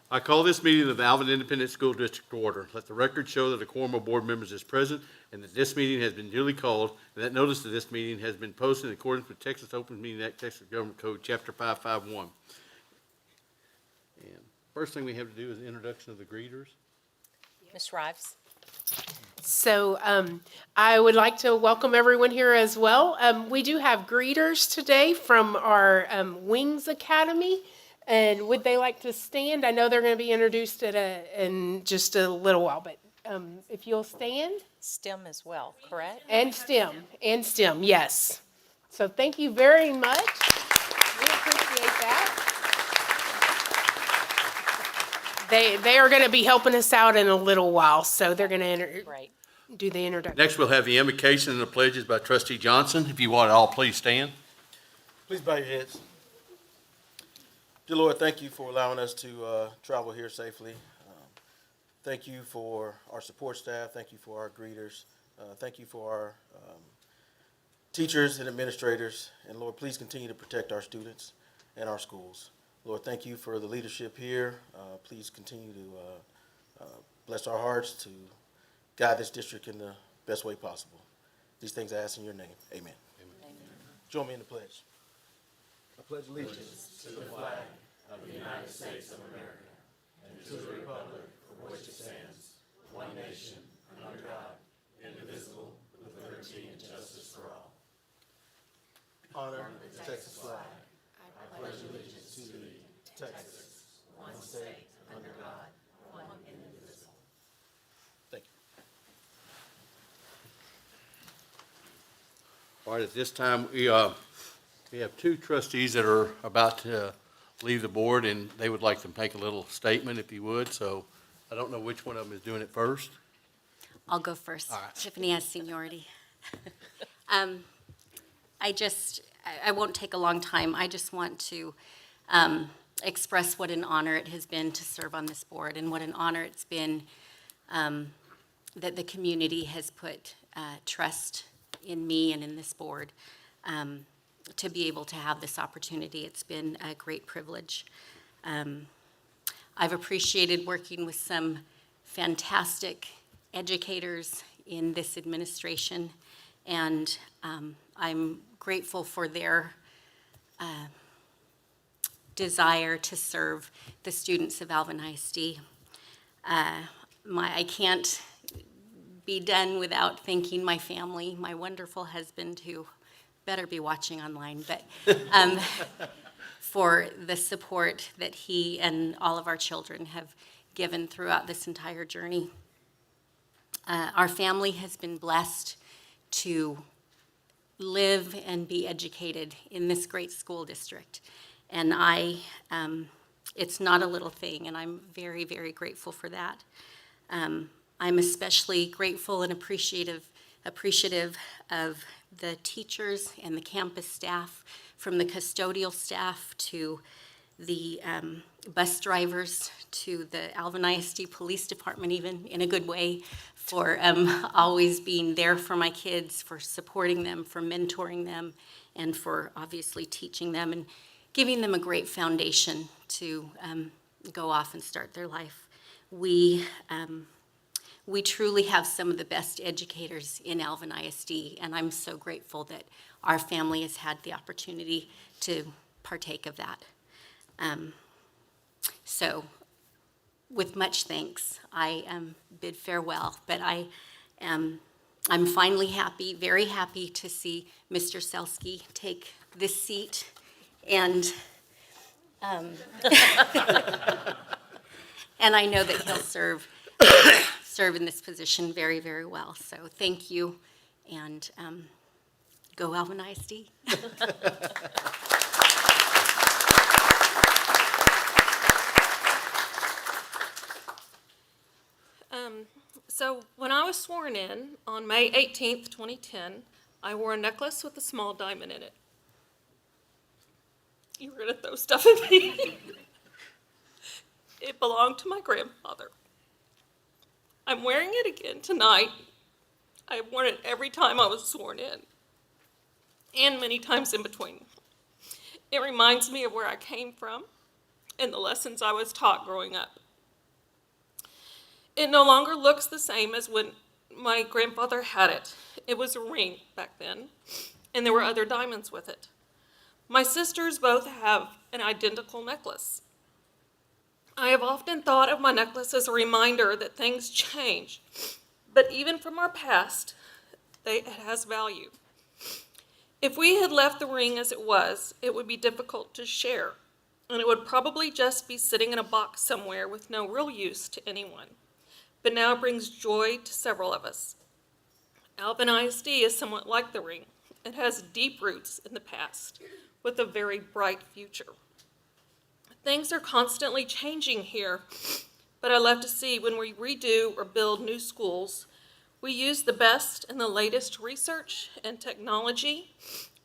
I call this meeting of the Alvin Independent School District to order. Let the record show that a quorum of board members is present and that this meeting has been duly called and that notice of this meeting has been posted in accordance with Texas Open Meeting Act, Texas Government Code, Chapter 551. And first thing we have to do is the introduction of the greeters. Ms. Rives. So I would like to welcome everyone here as well. We do have greeters today from our Wings Academy. And would they like to stand? I know they're going to be introduced in just a little while, but if you'll stand. STEM as well, correct? And STEM, yes. So thank you very much. We appreciate that. They are going to be helping us out in a little while, so they're going to do the introduction. Next, we'll have the invocation and the pledges by Trustee Johnson. If you want, all please stand. Please bow your heads. Dear Lord, thank you for allowing us to travel here safely. Thank you for our support staff. Thank you for our greeters. Thank you for our teachers and administrators. And Lord, please continue to protect our students and our schools. Lord, thank you for the leadership here. Please continue to bless our hearts to guide this district in the best way possible. These things I ask in your name. Amen. Amen. Join me in the pledge. I pledge allegiance to the flag of the United States of America and to the republic for which it stands, one nation, under God, indivisible, with liberty and justice for all. Honor the Texas flag. I pledge allegiance to thee, Texas, one state, under God, one indivisible. Thank you. All right, at this time, we have two trustees that are about to leave the board, and they would like to make a little statement, if you would. So I don't know which one of them is doing it first. I'll go first. All right. Tiffany has seniority. I won't take a long time. I just want to express what an honor it has been to serve on this board and what an honor it's been that the community has put trust in me and in this board to be able to have this opportunity. It's been a great privilege. I've appreciated working with some fantastic educators in this administration, and I'm grateful for their desire to serve the students of Alvin ISD. I can't be done without thanking my family, my wonderful husband, who better be watching online, but for the support that he and all of our children have given throughout this entire journey. Our family has been blessed to live and be educated in this great school district. And it's not a little thing, and I'm very, very grateful for that. I'm especially grateful and appreciative of the teachers and the campus staff, from the custodial staff to the bus drivers to the Alvin ISD Police Department, even in a good way, for always being there for my kids, for supporting them, for mentoring them, and for obviously teaching them and giving them a great foundation to go off and start their life. We truly have some of the best educators in Alvin ISD, and I'm so grateful that our family has had the opportunity to partake of that. So, with much thanks, I bid farewell, but I'm finally happy, very happy to see Mr. Selsky take this seat, and and I know that he'll serve in this position very, very well. So thank you, and go Alvin ISD. So when I was sworn in on May 18th, 2010, I wore a necklace with a small diamond in it. You were gonna throw stuff at me. It belonged to my grandfather. I'm wearing it again tonight. I've worn it every time I was sworn in, and many times in between. It reminds me of where I came from, and the lessons I was taught growing up. It no longer looks the same as when my grandfather had it. It was a ring back then, and there were other diamonds with it. My sisters both have an identical necklace. I have often thought of my necklace as a reminder that things change, but even from our past, it has value. If we had left the ring as it was, it would be difficult to share, and it would probably just be sitting in a box somewhere with no real use to anyone. But now it brings joy to several of us. Alvin ISD is somewhat like the ring. It has deep roots in the past with a very bright future. Things are constantly changing here, but I love to see when we redo or build new schools, we use the best and the latest research and technology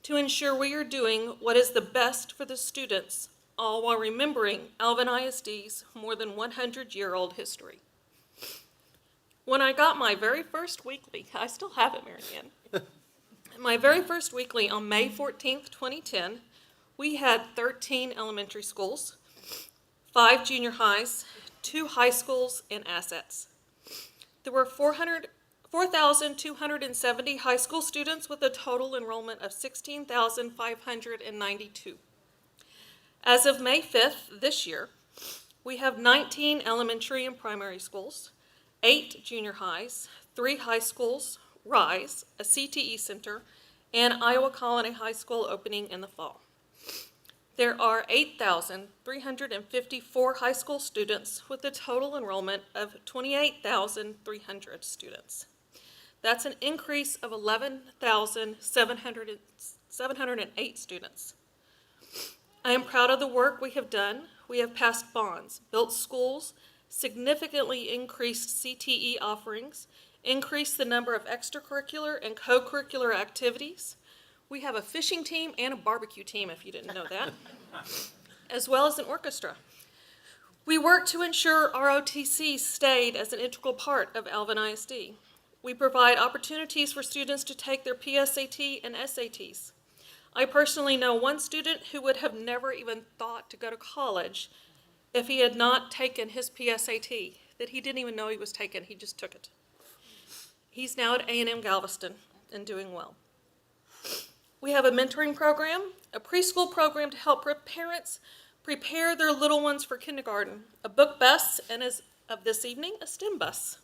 to ensure we are doing what is the best for the students, all while remembering Alvin ISD's more than 100-year-old history. When I got my very first weekly, I still have it, Mary Ann. My very first weekly on May 14th, 2010, we had 13 elementary schools, 5 junior highs, 2 high schools, and assets. There were 4,270 high school students with a total enrollment of 16,592. As of May 5th this year, we have 19 elementary and primary schools, 8 junior highs, 3 high schools, RISE, a CTE center, and Iowa Colony High School opening in the fall. There are 8,354 high school students with a total enrollment of 28,300 students. That's an increase of 11,708 students. I am proud of the work we have done. We have passed bonds, built schools, significantly increased CTE offerings, increased the number of extracurricular and co-curricular activities. We have a fishing team and a barbecue team, if you didn't know that, as well as an orchestra. We worked to ensure ROTC stayed as an integral part of Alvin ISD. We provide opportunities for students to take their PSAT and SATs. I personally know one student who would have never even thought to go to college if he had not taken his PSAT, that he didn't even know he was taken, he just took it. He's now at A&M Galveston and doing well. We have a mentoring program, a preschool program to help parents prepare their little ones for kindergarten, a book bus, and as of this evening, a STEM bus.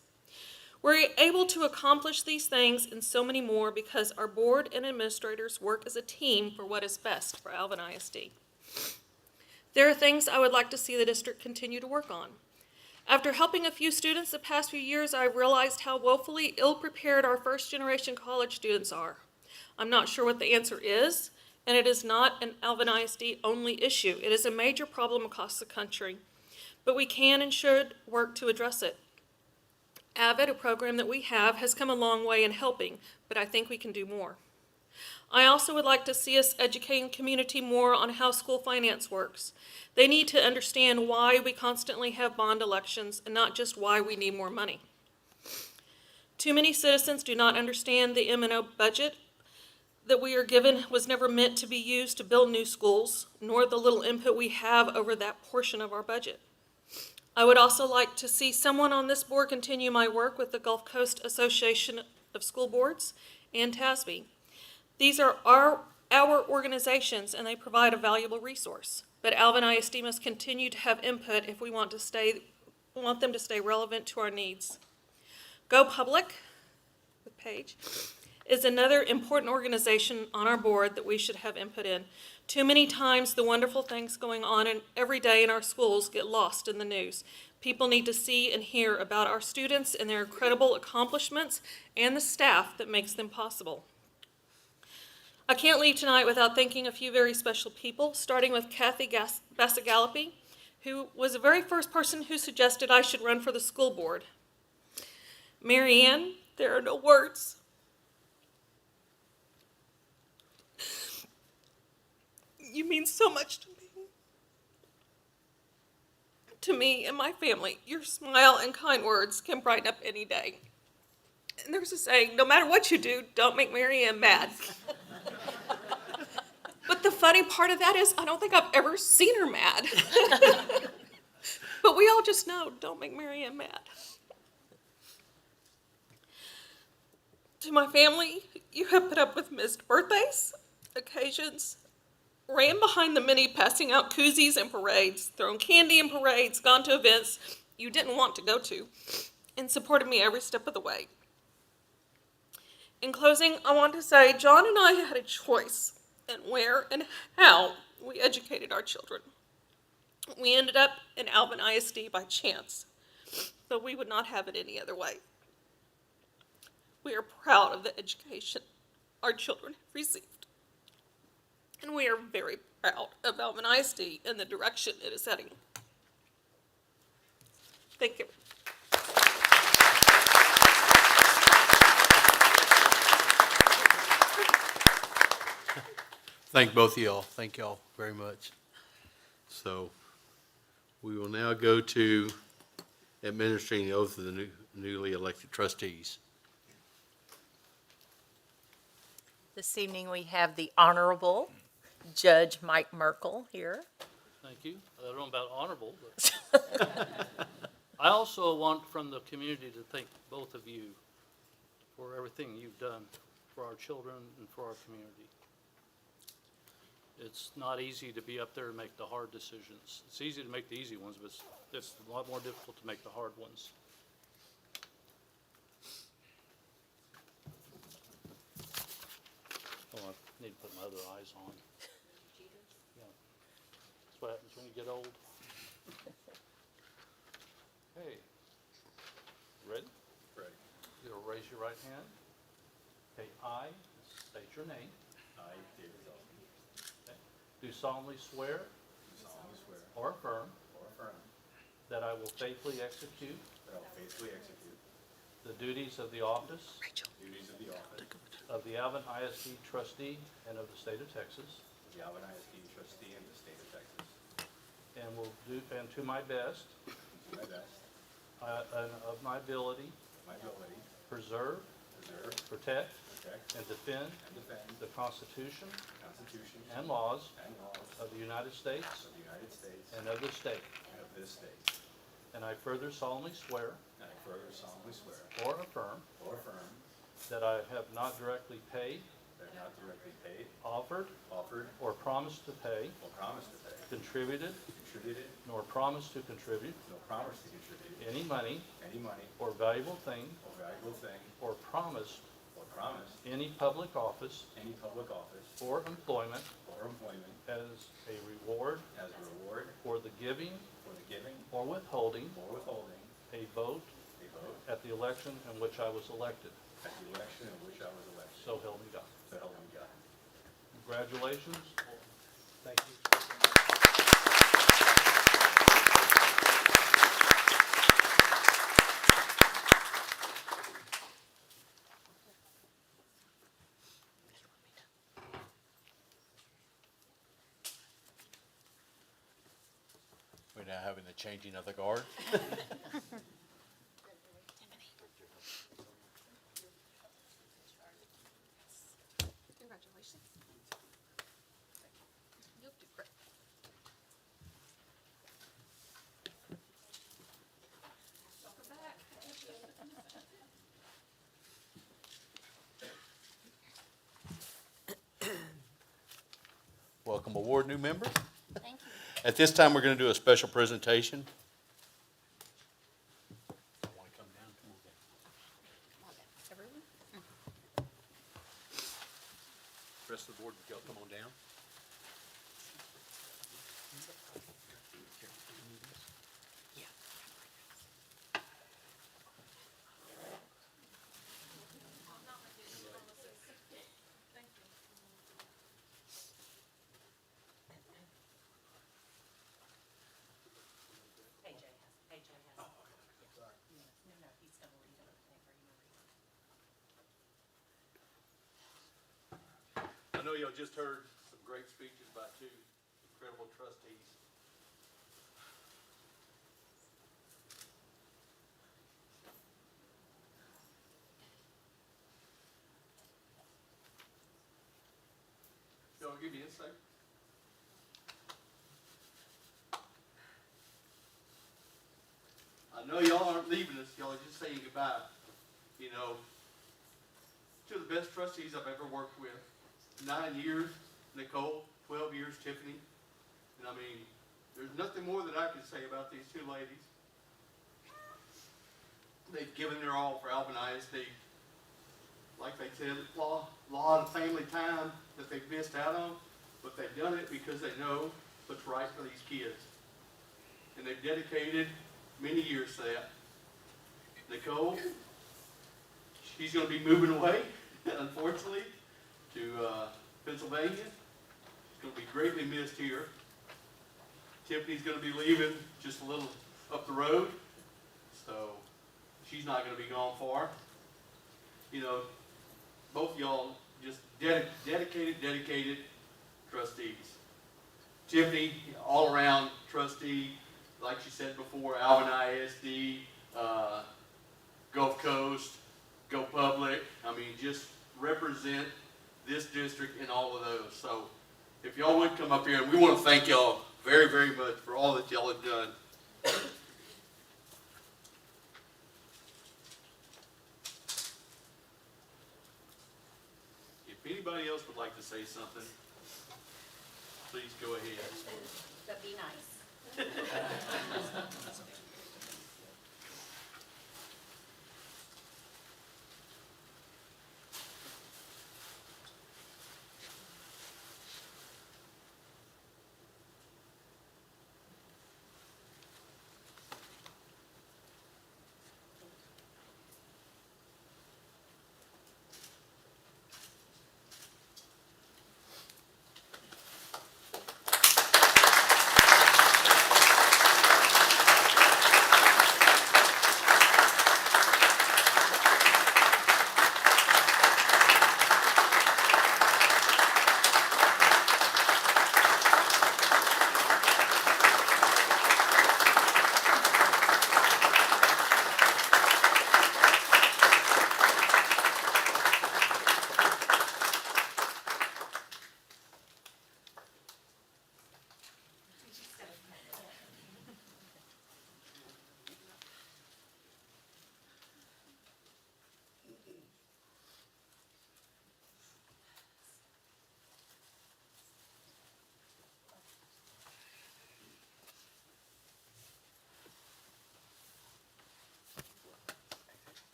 We're able to accomplish these things and so many more because our board and administrators work as a team for what is best for Alvin ISD. There are things I would like to see the district continue to work on. After helping a few students the past few years, I realized how woefully ill-prepared our first-generation college students are. I'm not sure what the answer is, and it is not an Alvin ISD-only issue. It is a major problem across the country, but we can and should work to address it. AVID, a program that we have, has come a long way in helping, but I think we can do more. I also would like to see us educating the community more on how school finance works. They need to understand why we constantly have bond elections and not just why we need more money. Too many citizens do not understand the M&O budget that we are given was never meant to be used to build new schools, nor the little input we have over that portion of our budget. I would also like to see someone on this board continue my work with the Gulf Coast Association of School Boards and TASB. These are our organizations, and they provide a valuable resource. But Alvin ISD must continue to have input if we want them to stay relevant to our needs. Go Public, with Paige, is another important organization on our board that we should have input in. Too many times the wonderful things going on every day in our schools get lost in the news. People need to see and hear about our students and their incredible accomplishments and the staff that makes them possible. I can't leave tonight without thanking a few very special people, starting with Kathy Bassagalapi, who was the very first person who suggested I should run for the school board. Mary Ann, there are no words. You mean so much to me and my family. Your smile and kind words can brighten up any day. And there's a saying, no matter what you do, don't make Mary Ann mad. But But the funny part of that is, I don't think I've ever seen her mad. But we all just know, don't make Mary Ann mad. To my family, you have put up with missed birthdays, occasions, ran behind the mini passing out koozies in parades, thrown candy in parades, gone to events you didn't want to go to, and supported me every step of the way. In closing, I want to say John and I had a choice in where and how we educated our children. We ended up in Alvin ISD by chance, but we would not have it any other way. We are proud of the education our children have received, and we are very proud of Alvin ISD and the direction it is heading. Thank you. Thank both of y'all. Thank y'all very much. So we will now go to administering the oath of the newly elected trustees. This evening, we have the Honorable Judge Mike Merkel here. Thank you. I don't know about honorable, but I also want from the community to thank both of you for everything you've done for our children and for our community. It's not easy to be up there and make the hard decisions. It's easy to make the easy ones, but it's a lot more difficult to make the hard ones. Oh, I need to put my other eyes on. Yeah. That's what happens when you get old. Hey, ready? Ready. You'll raise your right hand. Okay, I state your name. I, David Zelfman, Okay. Do solemnly swear do solemnly swear or affirm or affirm that I will faithfully execute that I will faithfully execute the duties of the office the duties of the office of the Alvin ISD trustee and of the state of Texas, of the Alvin ISD trustee in the state of Texas, and will do, and to my best, to my best, and of my ability, of my ability, preserve, preserve, protect, protect, and defend and defend the Constitution the Constitution and laws and laws of the United States of the United States and of the state. and of this state. And I further solemnly swear And I further solemnly swear or affirm or affirm that I have not directly paid, that I have not directly paid, offered, offered, or promised to pay, or promised to pay, contributed, contributed, nor promised to contribute nor promised to contribute any money any money or valuable thing, or valuable thing, or promised or promised any public office any public office or employment or employment as a reward as a reward for the giving for the giving or withholding or withholding a vote a vote at the election in which I was elected. at the election in which I was elected. So help me God. So help me God. Congratulations. Thank you. We're now having the changing of the guard. Congratulations. You'll do great. Welcome back. Welcome aboard, new member. Thank you. At this time, we're going to do a special presentation. Everyone? Rest of the board, y'all come on down. I know y'all just heard some great speeches by two incredible trustees. Y'all give me a second? I know y'all aren't leaving us, y'all are just saying goodbye. You know, two of the best trustees I've ever worked with. 9 years, Nicole, 12 years, Tiffany. And I mean, there's nothing more that I can say about these two ladies. They've given their all for Alvin ISD. Like they said, a lot of family time that they've missed out on, but they've done it because they know what's right for these kids. And they've dedicated many years to that. Nicole, she's going to be moving away, unfortunately, to Pennsylvania. She's going to be greatly missed here. Tiffany's going to be leaving just a little up the road, so she's not going to be gone far. You know, both y'all just dedicated trustees. Tiffany, all around trustee, like she said before, Alvin ISD, Gulf Coast, Go Public. I mean, just represent this district in all of those. So if y'all would come up here, and we want to thank y'all very, very much for all that y'all have done. If anybody else would like to say something, please go ahead. But be nice.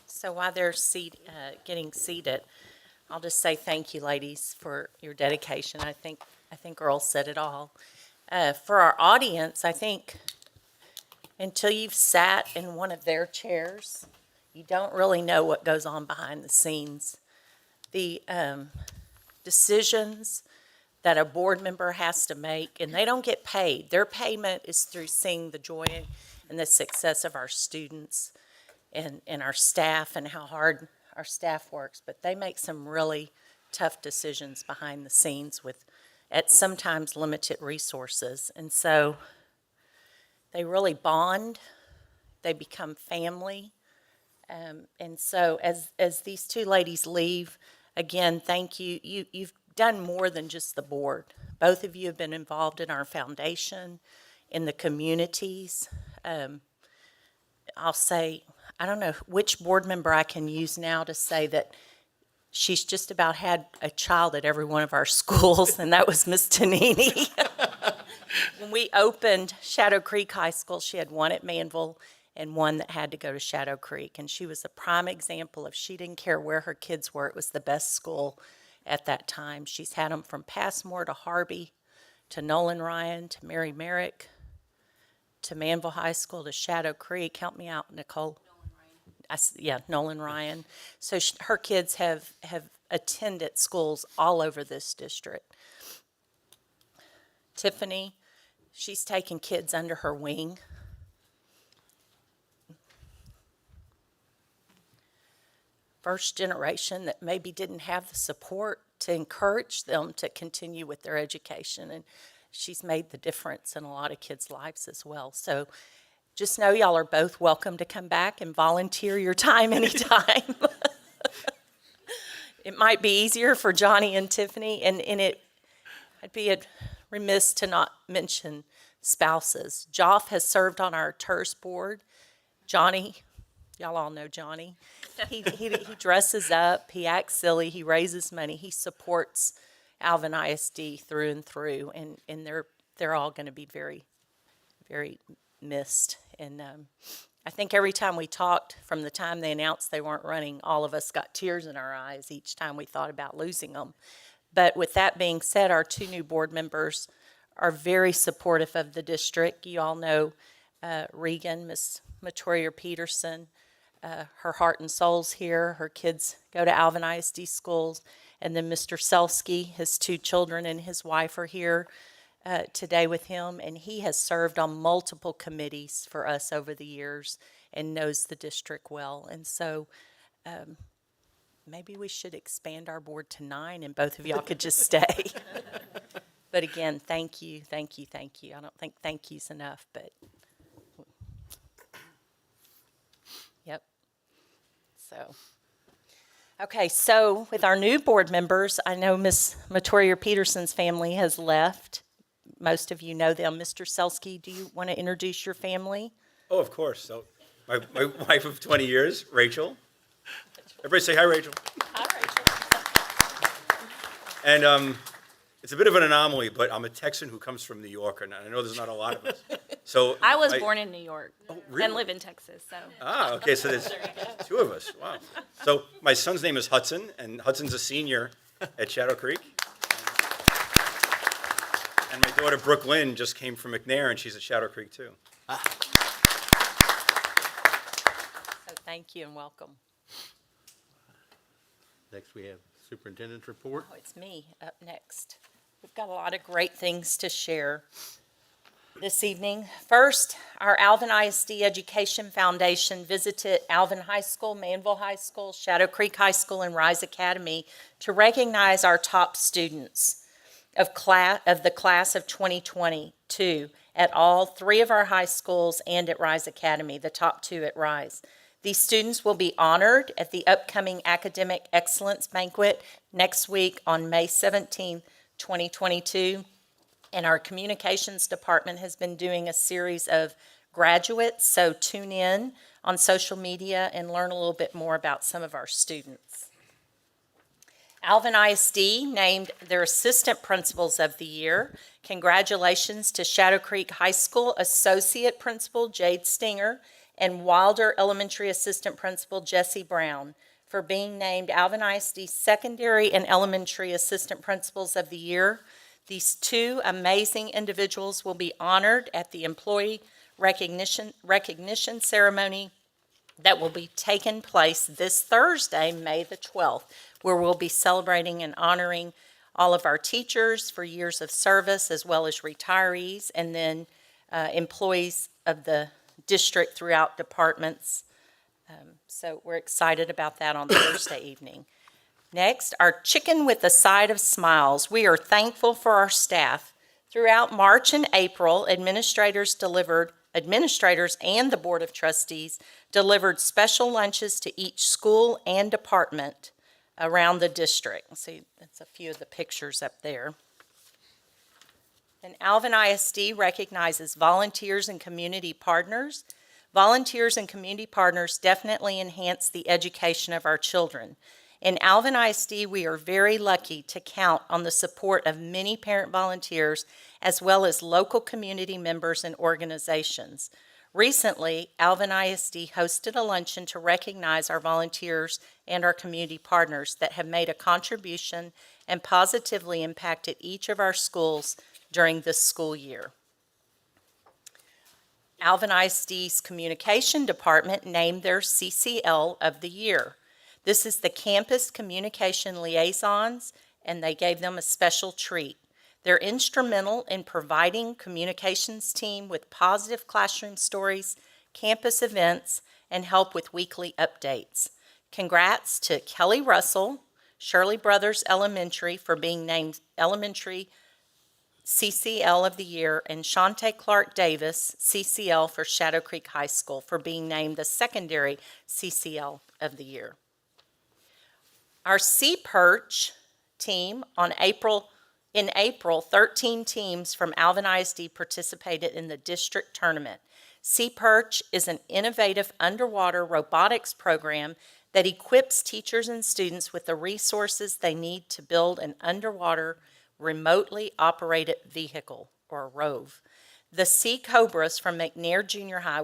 So while they're getting seated, I'll just say thank you, ladies, for your dedication. I think Earl said it all. For our audience, I think until you've sat in one of their chairs, you don't really know what goes on behind the scenes. The decisions that a board member has to make, and they don't get paid. Their payment is through seeing the joy and the success of our students and our staff and how hard our staff works. But they make some really tough decisions behind the scenes with, at sometimes limited resources. And so they really bond, they become family. And so as these two ladies leave, again, thank you. You've done more than just the board. Both of you have been involved in our foundation, in the communities. I'll say, I don't know which board member I can use now to say that she's just about had a child at every one of our schools, and that was Miss Tanini. When we opened Shadow Creek High School, she had one at Manville and one that had to go to Shadow Creek. And she was a prime example of she didn't care where her kids were. It was the best school at that time. She's had them from Passmore to Harvey to Nolan Ryan to Mary Merrick to Manville High School to Shadow Creek. Help me out, Nicole. Nolan Ryan. So her kids have attended schools all over this district. Tiffany, she's taken kids under her wing. First generation that maybe didn't have the support to encourage them to continue with their education, and she's made the difference in a lot of kids' lives as well. So just know y'all are both welcome to come back and volunteer your time anytime. It might be easier for Johnny and Tiffany, and I'd be remiss to not mention spouses. Joff has served on our TERS board. Johnny, y'all all know Johnny. He dresses up, he acts silly, he raises money, he supports Alvin ISD through and through, and they're all going to be very, very missed. And I think every time we talked, from the time they announced they weren't running, all of us got tears in our eyes each time we thought about losing them. But with that being said, our two new board members are very supportive of the district. You all know Regan, Miss Matoria Peterson. Her heart and soul's here. Her kids go to Alvin ISD schools. And then Mr. Selsky, his two children and his wife are here today with him. And he has served on multiple committees for us over the years and knows the district well. And so maybe we should expand our board to 9 and both of y'all could just stay. But again, thank you, thank you, thank you. I don't think thank you's enough, but yep. So, okay, so with our new board members, I know Miss Matoria Peterson's family has left. Most of you know them. Mr. Selsky, do you want to introduce your family? Oh, of course. So my wife of 20 years, Rachel. Everybody say hi, Rachel. Hi, Rachel. And it's a bit of an anomaly, but I'm a Texan who comes from New York, and I know there's not a lot of us. So I was born in New York really? and live in Texas, so. Okay, so there's two of us. Wow. So my son's name is Hudson, and Hudson's a senior at Shadow Creek. And my daughter, Brooklyn, just came from McNair, and she's at Shadow Creek, too. So thank you and welcome. Next, we have Superintendent's report. Oh, it's me up next. We've got a lot of great things to share this evening. First, our Alvin ISD Education Foundation visited Alvin High School, Manville High School, Shadow Creek High School, and Rise Academy to recognize our top students of the class of 2022 at all 3 of our high schools and at Rise Academy, the top 2 at Rise. These students will be honored at the upcoming Academic Excellence Banquet next week on May 17, 2022. And our communications department has been doing a series of graduates, so tune in on social media and learn a little bit more about some of our students. Alvin ISD named their Assistant Principals of the Year. Congratulations to Shadow Creek High School Associate Principal Jade Stinger and Wilder Elementary Assistant Principal Jesse Brown for being named Alvin ISD Secondary and Elementary Assistant Principals of the Year. These 2 amazing individuals will be honored at the Employee Recognition Ceremony that will be taking place this Thursday, May the 12th, where we'll be celebrating and honoring all of our teachers for years of service, as well as retirees, and then employees of the district throughout departments. So we're excited about that on Thursday evening. Next, our Chicken with a Side of Smiles. We are thankful for our staff. Throughout March and April, administrators and the Board of Trustees delivered special lunches to each school and department around the district. See, that's a few of the pictures up there. And Alvin ISD recognizes volunteers and community partners. Volunteers and community partners definitely enhance the education of our children. In Alvin ISD, we are very lucky to count on the support of many parent volunteers as well as local community members and organizations. Recently, Alvin ISD hosted a luncheon to recognize our volunteers and our community partners that have made a contribution and positively impacted each of our schools during this school year. Alvin ISD's Communication Department named their CCL of the Year. This is the Campus Communication Liaisons, and they gave them a special treat. They're instrumental in providing communications team with positive classroom stories, campus events, and help with weekly updates. Congrats to Kelly Russell, Shirley Brothers Elementary for being named Elementary CCL of the Year, and Shante Clark Davis, CCL for Shadow Creek High School for being named the Secondary CCL of the Year. Our Sea Perch team on April In April, 13 teams from Alvin ISD participated in the district tournament. Sea Perch is an innovative underwater robotics program that equips teachers and students with the resources they need to build an underwater remotely operated vehicle, or ROVE. The Sea Cobras from McNair Junior High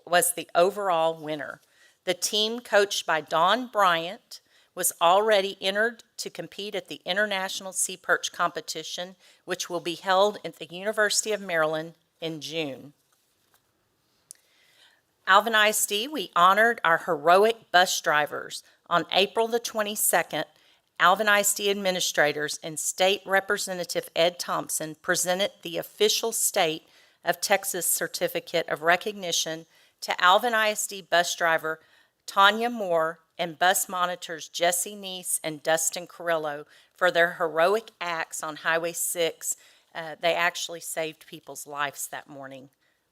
was the overall winner. The team, coached by Don Bryant, was already entered to compete at the International Sea Perch Competition, which will be held at the University of Maryland in June. Alvin ISD, we honored our heroic bus drivers. On April the 22nd, Alvin ISD administrators and State Representative Ed Thompson presented the official State of Texas Certificate of Recognition to Alvin ISD bus driver Tanya Moore and bus monitors Jesse Neese and Dustin Carrillo for their heroic acts on Highway 6. They actually saved people's lives that morning.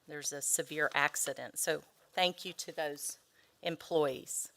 There's a severe accident, so thank you to those employees.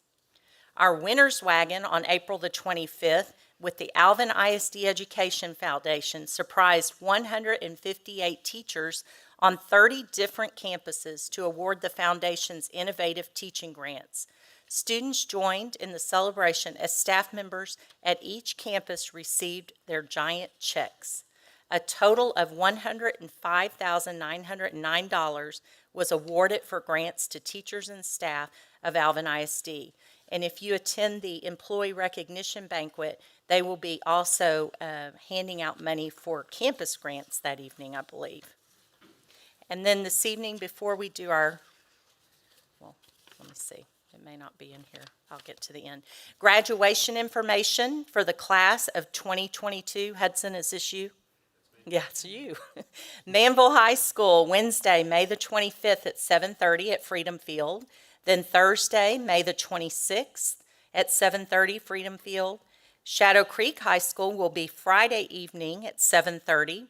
Our winner's wagon on April the 25th with the Alvin ISD Education Foundation surprised 158 teachers on 30 different campuses to award the foundation's innovative teaching grants. Students joined in the celebration as staff members at each campus received their giant checks. A total of $105,909 was awarded for grants to teachers and staff of Alvin ISD. And if you attend the employee recognition banquet, they will be also handing out money for campus grants that evening, I believe. And then this evening, before we do our, well, let me see. It may not be in here. I'll get to the end. Graduation information for the class of 2022. Hudson, is this you? Yeah, it's you. Manville High School, Wednesday, May the 25th at 7:30 at Freedom Field. Then Thursday, May the 26th at 7:30, Freedom Field. Shadow Creek High School will be Friday evening at 7:30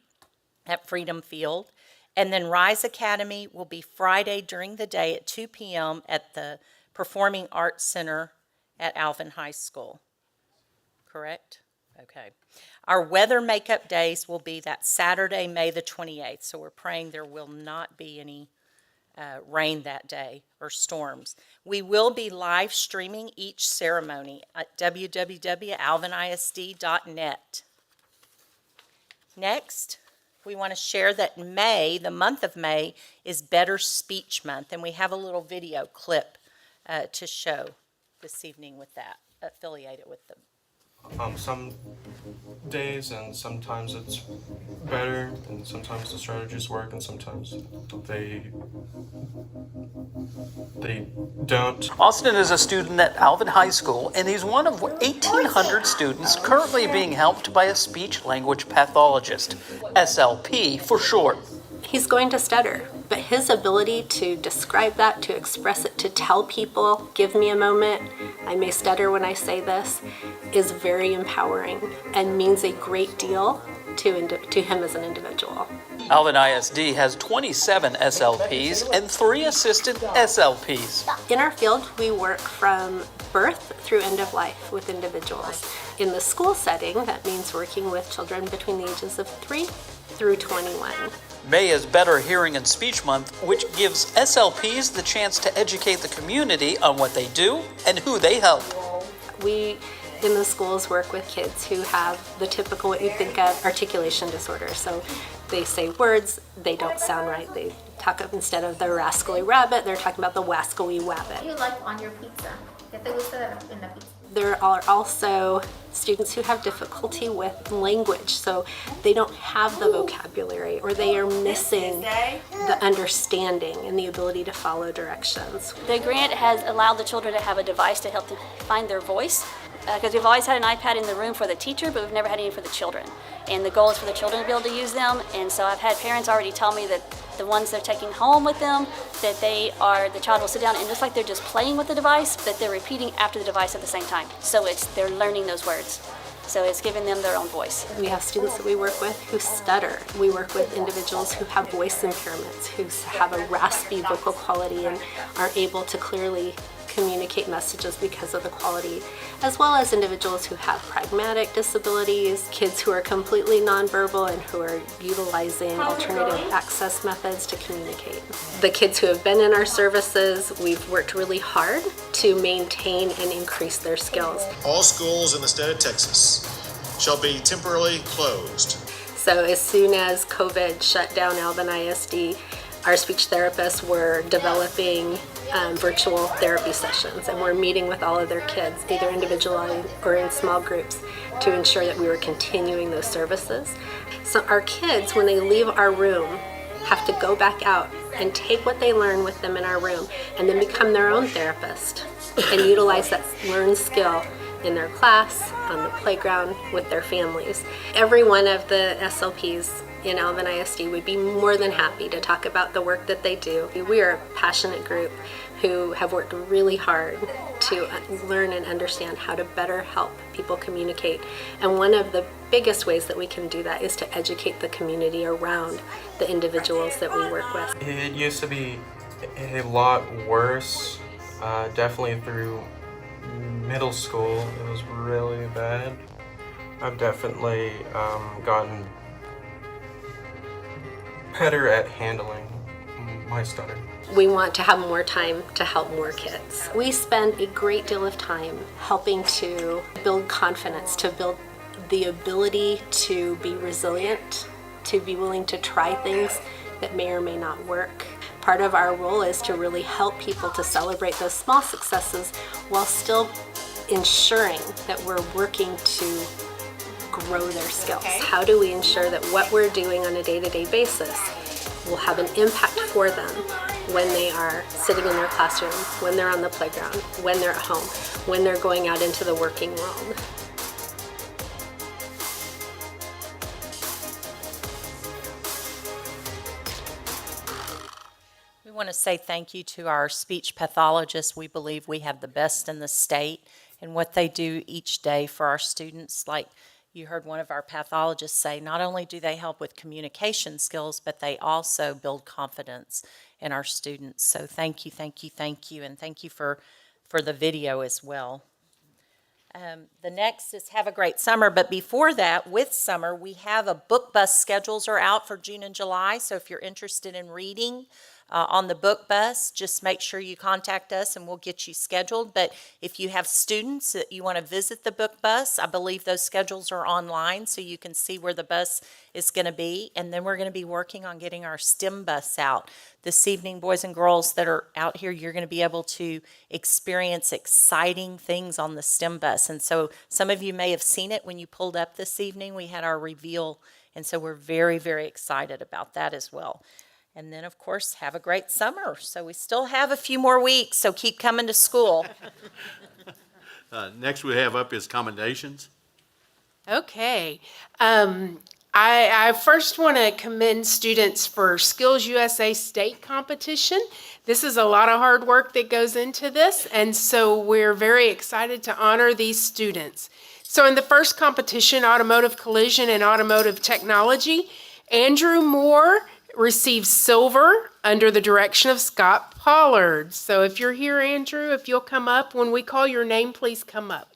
at Freedom Field. And then Rise Academy will be Friday during the day at 2 p.m. at the Performing Arts Center at Alvin High School. Correct? Okay. Our weather makeup days will be that Saturday, May the 28th. So we're praying there will not be any rain that day or storms. We will be live streaming each ceremony at www.alvinisd.net. Next, we want to share that May, the month of May, is Better Speech Month, and we have a little video clip to show this evening with that, affiliated with them. Some days and sometimes it's better, and sometimes the strategies work, and sometimes they don't. Austin is a student at Alvin High School, and he's one of 1,800 students currently being helped by a speech-language pathologist, SLP for short. He's going to stutter, but his ability to describe that, to express it, to tell people, give me a moment, I may stutter when I say this, is very empowering and means a great deal to him as an individual. Alvin ISD has 27 SLPs and 3 assistant SLPs. In our field, we work from birth through end of life with individuals. In the school setting, that means working with children between the ages of 3 through 21. May is Better Hearing and Speech Month, which gives SLPs the chance to educate the community on what they do and who they help. We, in the schools, work with kids who have the typical, what you think of, articulation disorder. So they say words, they don't sound right. They talk up, instead of the rascally rabbit, they're talking about the wascally wabbit. You like on your pizza? ¿Qué te gusta en la pizza? There are also students who have difficulty with language, so they don't have the vocabulary, or they are missing the understanding and the ability to follow directions. The grant has allowed the children to have a device to help them find their voice, because we've always had an iPad in the room for the teacher, but we've never had any for the children. And the goal is for the children to be able to use them, and so I've had parents already tell me that the ones they're taking home with them, that the child will sit down and just like they're just playing with the device, but they're repeating after the device at the same time. So they're learning those words. So it's giving them their own voice. We have students that we work with who stutter. We work with individuals who have voice impairments, who have a raspy vocal quality and aren't able to clearly communicate messages because of the quality, as well as individuals who have pragmatic disabilities, kids who are completely nonverbal and who are utilizing alternative access methods to communicate. The kids who have been in our services, we've worked really hard to maintain and increase their skills. All schools in the state of Texas shall be temporarily closed. So as soon as COVID shut down Alvin ISD, our speech therapists were developing virtual therapy sessions, and we're meeting with all of their kids, either individually or in small groups, to ensure that we were continuing those services. So our kids, when they leave our room, have to go back out and take what they learn with them in our room and then become their own therapist and utilize that learned skill in their class, on the playground, with their families. Every one of the SLPs in Alvin ISD would be more than happy to talk about the work that they do. We are a passionate group who have worked really hard to learn and understand how to better help people communicate. And one of the biggest ways that we can do that is to educate the community around the individuals that we work with. It used to be a lot worse, definitely through middle school. It was really bad. I've definitely gotten better at handling my stutter. We want to have more time to help more kids. We spend a great deal of time helping to build confidence, to build the ability to be resilient, to be willing to try things that may or may not work. Part of our role is to really help people to celebrate those small successes while still ensuring that we're working to grow their skills. How do we ensure that what we're doing on a day-to-day basis will have an impact for them when they are sitting in their classroom, when they're on the playground, when they're at home, when they're going out into the working world? We want to say thank you to our speech pathologists. We believe we have the best in the state in what they do each day for our students. Like you heard one of our pathologists say, not only do they help with communication skills, but they also build confidence in our students. So thank you, thank you, thank you, and thank you for the video as well. The next is have a great summer, but before that, with summer, we have a book bus. Schedules are out for June and July, so if you're interested in reading on the book bus, just make sure you contact us and we'll get you scheduled. But if you have students that you want to visit the book bus, I believe those schedules are online so you can see where the bus is going to be. And then we're going to be working on getting our STEM bus out. This evening, boys and girls that are out here, you're going to be able to experience exciting things on the STEM bus. And so some of you may have seen it when you pulled up this evening. We had our reveal, and so we're very, very excited about that as well. And then, of course, have a great summer. So we still have a few more weeks, so keep coming to school. Next we have up is commendations. Okay. I first want to commend students for Skills USA State Competition. This is a lot of hard work that goes into this, and so we're very excited to honor these students. So in the first competition, Automotive Collision and Automotive Technology, Andrew Moore received silver under the direction of Scott Pollard. So if you're here, Andrew, if you'll come up, when we call your name, please come up.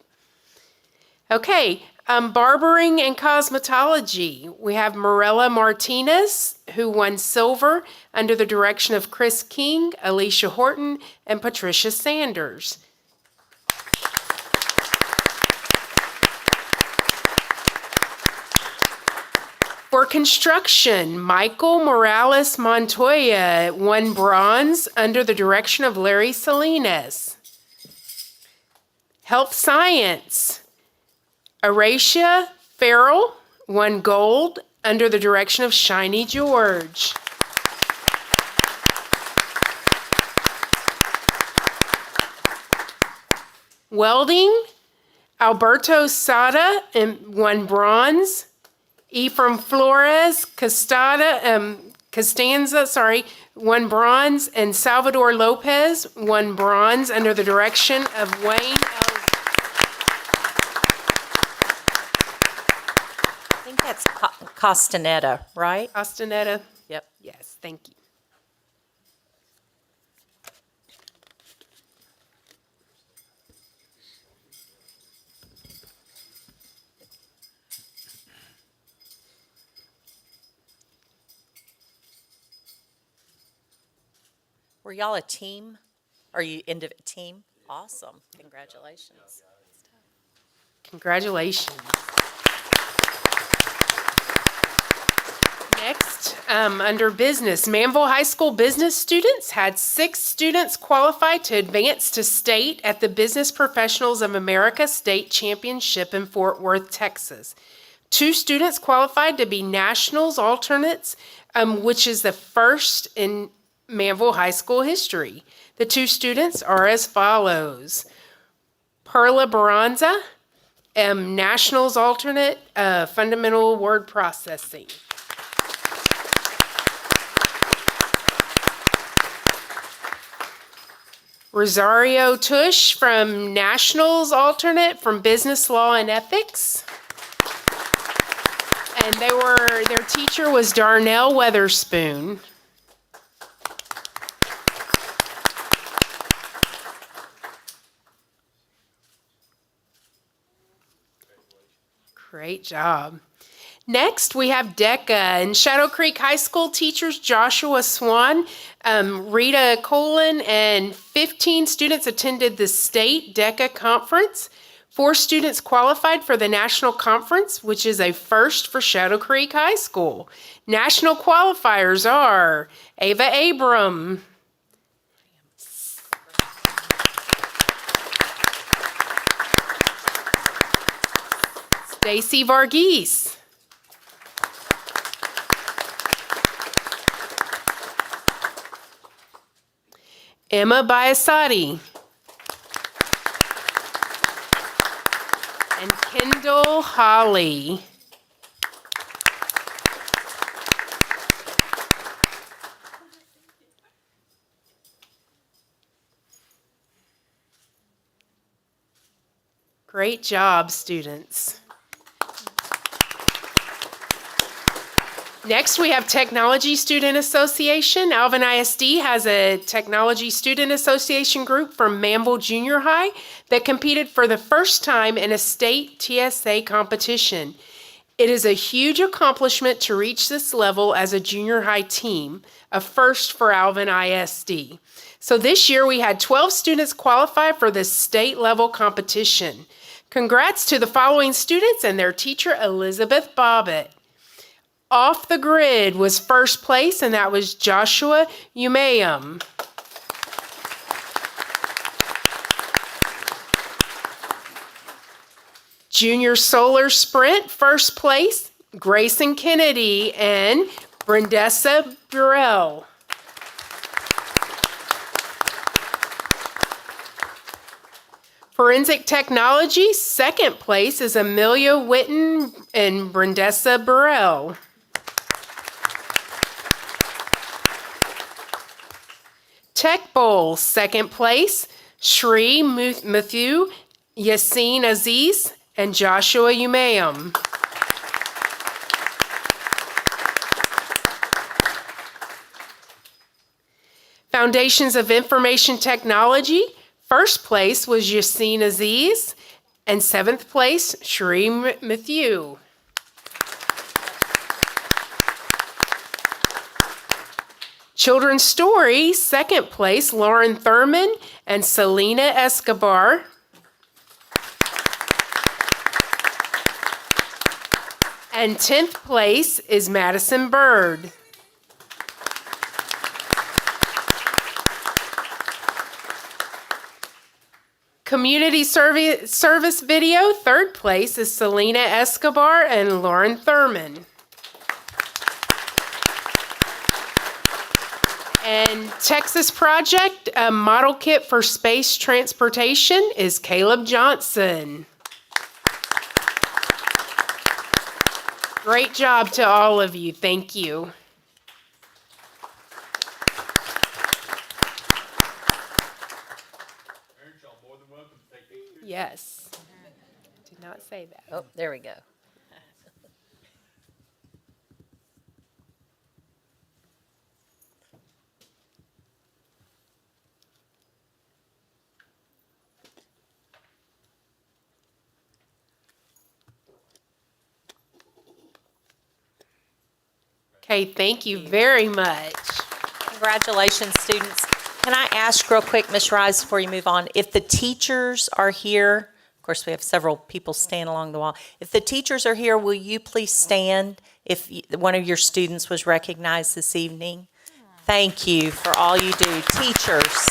Okay, barbering and cosmetology. We have Morella Martinez, who won silver under the direction of Chris King, Alicia Horton, and Patricia Sanders. For construction, Michael Morales Montoya won bronze under the direction of Larry Salinas. Health science, Aracia Farrell won gold under the direction of Shiny George. Welding, Alberto Sada won bronze. Ephraim Flores Costanza won bronze, and Salvador Lopez won bronze under the direction of Wayne Ellsworth. I think that's Castaneda, right? Castaneda? Yep. Yes, thank you. Were y'all a team? Are you team? Awesome. Congratulations. Congratulations. Next, under business, Manville High School business students had 6 students qualify to advance to state at the Business Professionals of America State Championship in Fort Worth, Texas. 2 students qualified to be nationals alternates, which is the first in Manville High School history. The 2 students are as follows. Perla Baranza, nationals alternate, fundamental word processing. Rosario Tush from Nationals alternate from Business Law and Ethics. And their teacher was Darnell Weatherspoon. Great job. Next, we have DECA. In Shadow Creek High School, teachers Joshua Swan, Rita Colin, and 15 students attended the state DECA conference. 4 students qualified for the national conference, which is a first for Shadow Creek High School. National qualifiers are Ava Abram, Stacy Varghese, Emma Biasotti, and Kendall Holly. Great job, students. Next, we have Technology Student Association. Alvin ISD has a Technology Student Association group from Manville Junior High that competed for the first time in a state TSA competition. It is a huge accomplishment to reach this level as a junior high team, a first for Alvin ISD. So this year we had 12 students qualify for the state level competition. Congrats to the following students and their teacher, Elizabeth Bobbitt. Off the Grid was first place, and that was Joshua Umayam. Junior Solar Sprint, first place, Grayson Kennedy and Brendessa Burrell. Forensic Technology, second place is Amelia Witten and Brendessa Burrell. Tech Bowl, second place, Shri Matthew, Yassine Aziz, and Joshua Umayam. Foundations of Information Technology, first place was Yassine Aziz, and 7th place, Shri Matthew. Children's Story, second place, Lauren Thurman and Selena Escobar. And 10th place is Madison Bird. Community service video, third place is Selena Escobar and Lauren Thurman. And Texas Project, a model kit for space transportation, is Caleb Johnson. Great job to all of you. Thank you. Yes. Did not say that. Oh, there we go. Okay, thank you very much. Congratulations, students. Can I ask real quick, Ms. Rise, before you move on, if the teachers are here, of course, we have several people stand along the wall. If the teachers are here, will you please stand if one of your students was recognized this evening? Thank you for all you do. Teachers.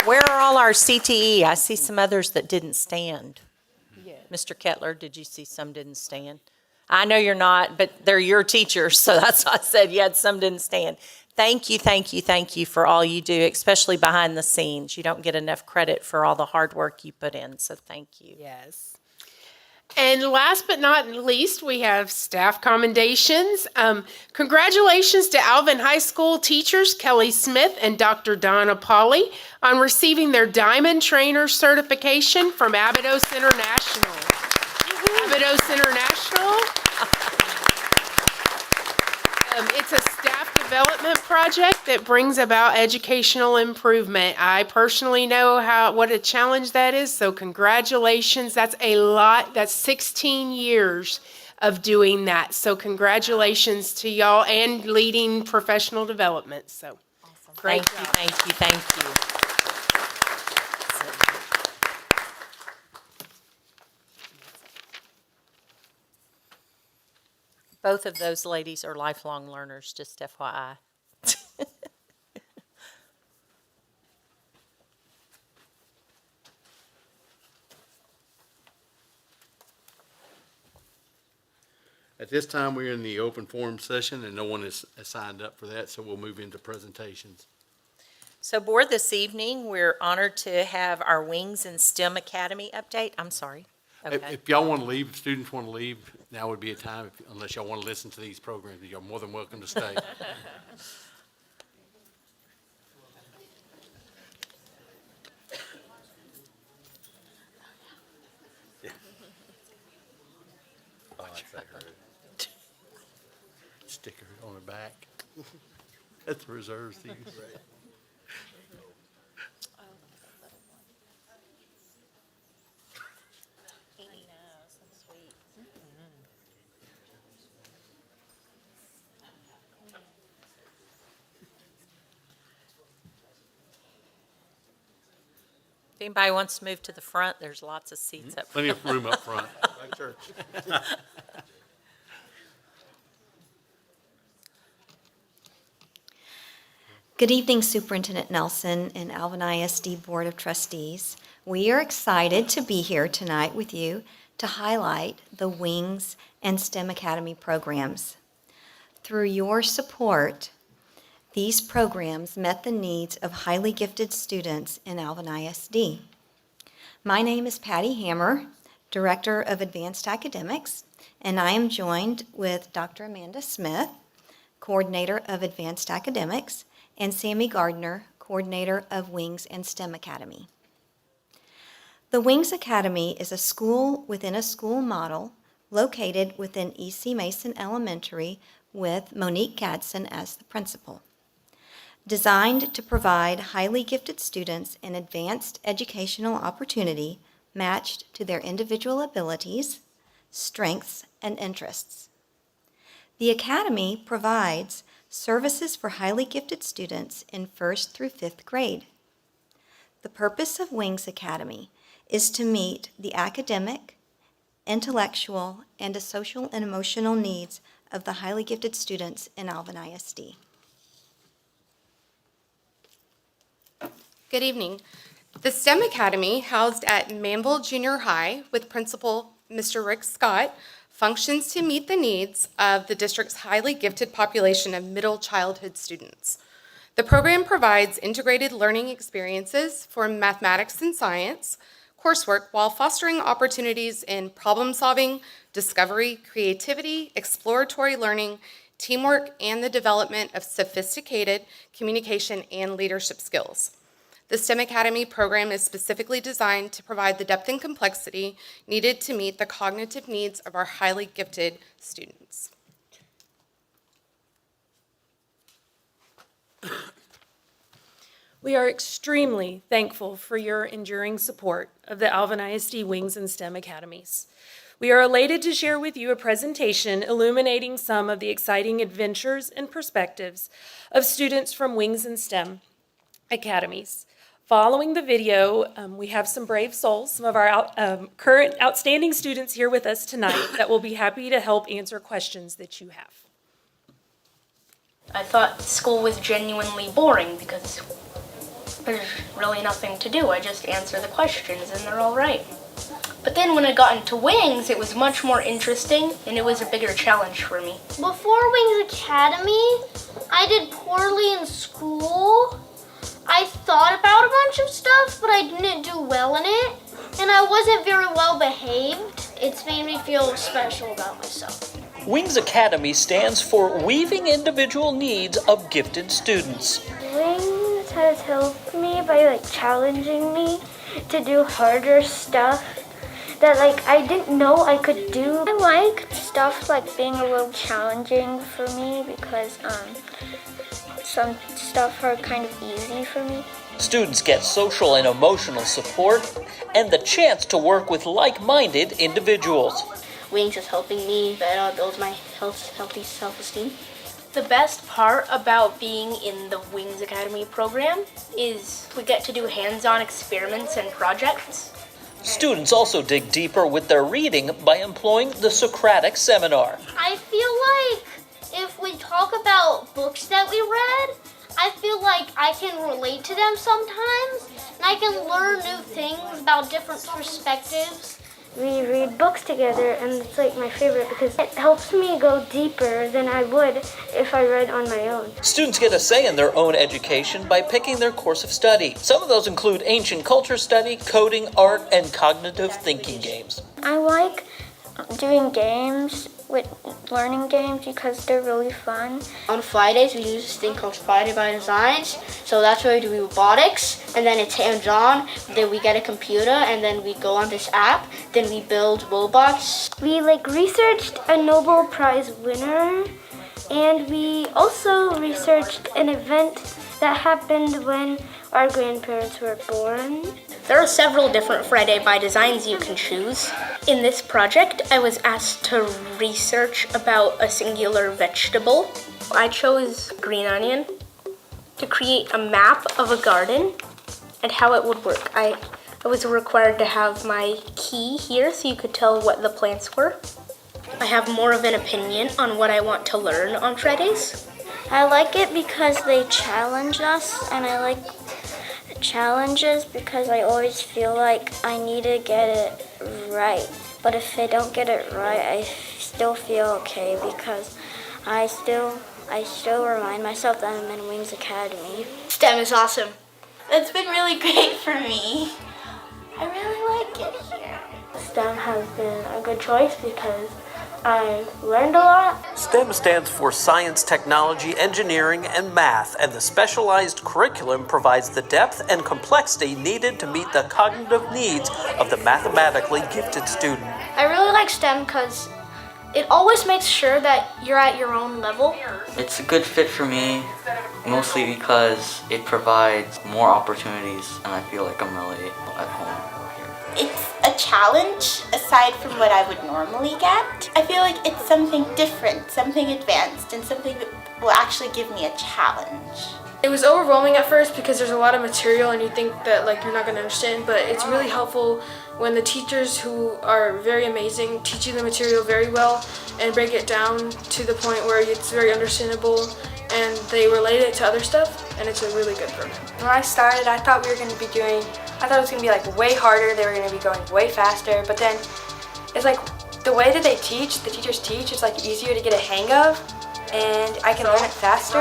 Where are all our CTE? I see some others that didn't stand. Mr. Kettler, did you see some didn't stand? I know you're not, but they're your teachers, so that's why I said you had some didn't stand. Thank you for all you do, especially behind the scenes. You don't get enough credit for all the hard work you put in, so thank you. Yes. And last but not least, we have staff commendations. Congratulations to Alvin High School teachers Kelly Smith and Dr. Donna Pauley on receiving their Diamond Trainer certification from Abydos International. Abydos International. It's a staff development project that brings about educational improvement. I personally know what a challenge that is, so congratulations. That's a lot. That's 16 years of doing that. So congratulations to y'all and leading professional development. So awesome. Great job. Thank you. Both of those ladies are lifelong learners, just FYI. At this time, we're in the open forum session, and no one has signed up for that, so we'll move into presentations. So board, this evening, we're honored to have our Wings and STEM Academy update. I'm sorry. Okay. If y'all want to leave, if students want to leave, now would be a time, unless y'all want to listen to these programs, you're more than welcome to stay. Sticker on the back. That's reserved to you. If anybody wants to move to the front, there's lots of seats up front. Plenty of room up front. Like church. Good evening, Superintendent Nelson and Alvin ISD Board of Trustees. We are excited to be here tonight with you to highlight the Wings and STEM Academy programs. Through your support, these programs met the needs of highly gifted students in Alvin ISD. My name is Patty Hammer, Director of Advanced Academics, and I am joined with Dr. Amanda Smith, Coordinator of Advanced Academics, and Sammy Gardner, Coordinator of Wings and STEM Academy. The Wings Academy is a school within a school model located within E.C. Mason Elementary with Monique Gadsden as the principal. Designed to provide highly gifted students an advanced educational opportunity matched to their individual abilities, strengths, and interests. The Academy provides services for highly gifted students in 1st through 5th grade. The purpose of Wings Academy is to meet the academic, intellectual, and the social and emotional needs of the highly gifted students in Alvin ISD. Good evening. The STEM Academy, housed at Manville Junior High with Principal Mr. Rick Scott, functions to meet the needs of the district's highly gifted population of middle childhood students. The program provides integrated learning experiences for mathematics and science coursework while fostering opportunities in problem solving, discovery, creativity, exploratory learning, teamwork, and the development of sophisticated communication and leadership skills. The STEM Academy program is specifically designed to provide the depth and complexity needed to meet the cognitive needs of our highly gifted students. We are extremely thankful for your enduring support of the Alvin ISD Wings and STEM Academies. We are elated to share with you a presentation illuminating some of the exciting adventures and perspectives of students from Wings and STEM academies. Following the video, we have some brave souls, some of our current outstanding students here with us tonight that will be happy to help answer questions that you have. I thought school was genuinely boring because there's really nothing to do. I just answer the questions and they're all right. But then when I got into Wings, it was much more interesting and it was a bigger challenge for me. Before Wings Academy, I did poorly in school. I thought about a bunch of stuff, but I didn't do well in it. And I wasn't very well behaved. It's made me feel special about myself. Wings Academy stands for Weaving Individual Needs of Gifted Students. Wings has helped me by challenging me to do harder stuff that I didn't know I could do. I like stuff being a little challenging for me because some stuff are kind of easy for me. Students get social and emotional support and the chance to work with like-minded individuals. Wings is helping me build my healthy self-esteem. The best part about being in the Wings Academy program is we get to do hands-on experiments and projects. Students also dig deeper with their reading by employing the Socratic seminar. I feel like if we talk about books that we read, I feel like I can relate to them sometimes, and I can learn new things about different perspectives. We read books together, and it's my favorite because it helps me go deeper than I would if I read on my own. Students get a say in their own education by picking their course of study. Some of those include ancient culture study, coding, art, and cognitive thinking games. I like doing games with learning games because they're really fun. On Fridays, we use this thing called Friday by Designs. So that's where we do robotics, and then it's hands-on. Then we get a computer, and then we go on this app. Then we build robots. We researched a Nobel Prize winner, and we also researched an event that happened when our grandparents were born. There are several different Friday by Designs you can choose. In this project, I was asked to research about a singular vegetable. I chose green onion to create a map of a garden and how it would work. I was required to have my key here so you could tell what the plants were. I have more of an opinion on what I want to learn on Fridays. I like it because they challenge us, and I like challenges because I always feel like I need to get it right. But if I don't get it right, I still feel okay because I still remind myself that I'm in Wings Academy. STEM is awesome. It's been really great for me. I really like it here. STEM has been a good choice because I learned a lot. STEM stands for Science, Technology, Engineering, and Math, and the specialized curriculum provides the depth and complexity needed to meet the cognitive needs of the mathematically gifted student. I really like STEM because it always makes sure that you're at your own level. It's a good fit for me, mostly because it provides more opportunities, and I feel like I'm really at home. It's a challenge aside from what I would normally get. I feel like it's something different, something advanced, and something that will actually give me a challenge. It was overwhelming at first because there's a lot of material and you think that you're not going to understand, but it's really helpful when the teachers who are very amazing teach you the material very well and break it down to the point where it's very understandable and they relate it to other stuff, and it's a really good program. When I started, I thought it was going to be way harder, they were going to be going way faster, but then it's the way that the teachers teach, it's easier to get a hang of, and I can learn it faster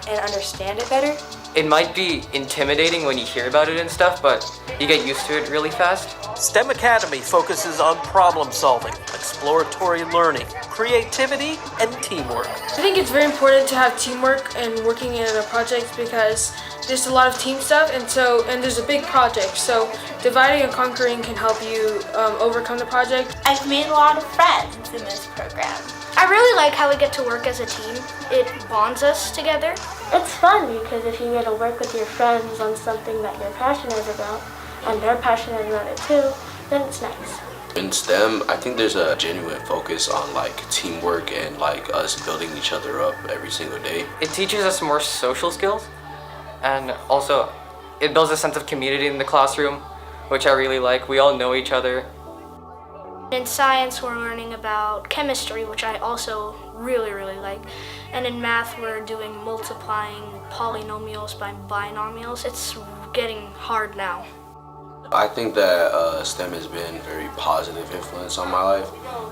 and understand it better. It might be intimidating when you hear about it and stuff, but you get used to it really fast. STEM Academy focuses on problem solving, exploratory learning, creativity, and teamwork. I think it's very important to have teamwork and working in a project because there's a lot of team stuff, and there's a big project, so dividing and conquering can help you overcome the project. I've made a lot of friends in this program. I really like how we get to work as a team. It bonds us together. It's fun because if you get to work with your friends on something that you're passionate about, and they're passionate about it too, then it's nice. In STEM, I think there's a genuine focus on like teamwork and like us building each other up every single day. It teaches us more social skills, and also it builds a sense of community in the classroom, which I really like. We all know each other. In science, we're learning about chemistry, which I also really like. And in math, we're doing multiplying polynomials by binomials. It's getting hard now. I think that STEM has been a very positive influence on my life.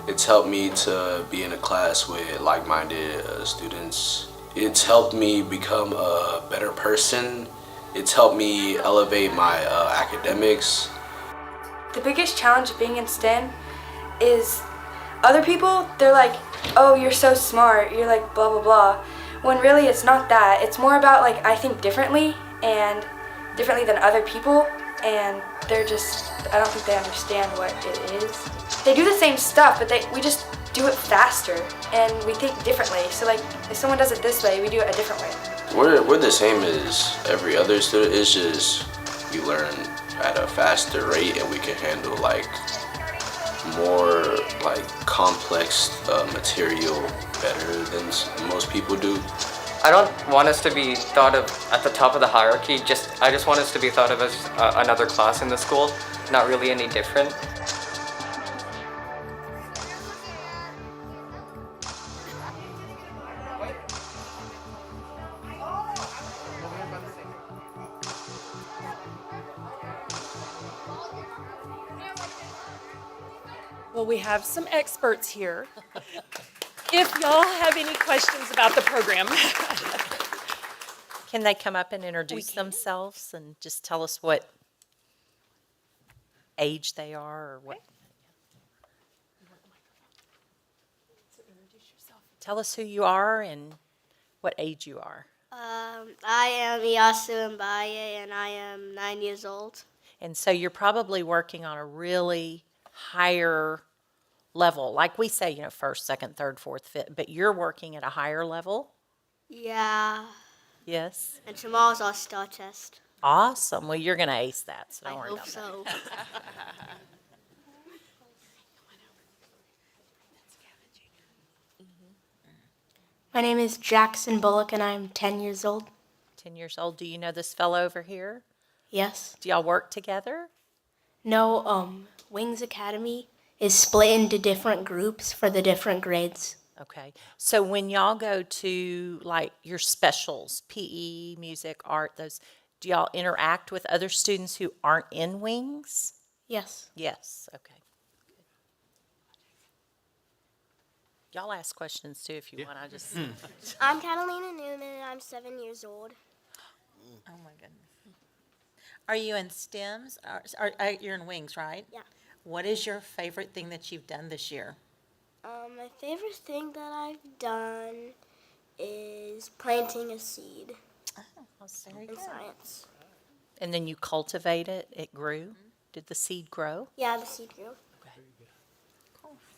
It's helped me to be in a class with like-minded students. It's helped me become a better person. It's helped me elevate my academics. The biggest challenge of being in STEM is other people, they're like, oh, you're so smart, you're like blah, blah, blah. When really it's not that. It's more about like, I think differently and differently than other people. And they're just, I don't think they understand what it is. They do the same stuff, but we just do it faster and we think differently. So like, if someone does it this way, we do it a different way. We're the same as every other student. It's just we learn at a faster rate and we can handle like more like complex material better than most people do. I don't want us to be thought of at the top of the hierarchy. I just want us to be thought of as another class in the school, not really any different. Well, we have some experts here. If y'all have any questions about the program. Can they come up and introduce themselves and just tell us what age they are or what? Tell us who you are and what age you are. I am Iyasu Mbaye and I am 9 years old. And so you're probably working on a really higher level. Like we say, you know, first, second, third, fourth, fifth, but you're working at a higher level? Yeah. Yes. And tomorrow's our STAR test. Awesome. Well, you're going to ace that, so don't I worry hope about so. that. My name is Jackson Bullock and I'm 10 years old. 10 years old. Do you know this fellow over here? Yes. Do y'all work together? No, Wings Academy is split into different groups for the different grades. Okay. So when y'all go to like your specials, PE, music, art, those, do y'all interact with other students who aren't in Wings? Yes. Yes. Okay. Good. Y'all ask questions too if you want. I just. I'm Catalina Newman and I'm 7 years old. Oh my goodness. Are you in STEMs? You're in Wings, right? Yeah. What is your favorite thing that you've done this year? My favorite thing that I've done is planting a seed in science. And then you cultivate it. It grew. Did the seed grow? Yeah, the seed grew.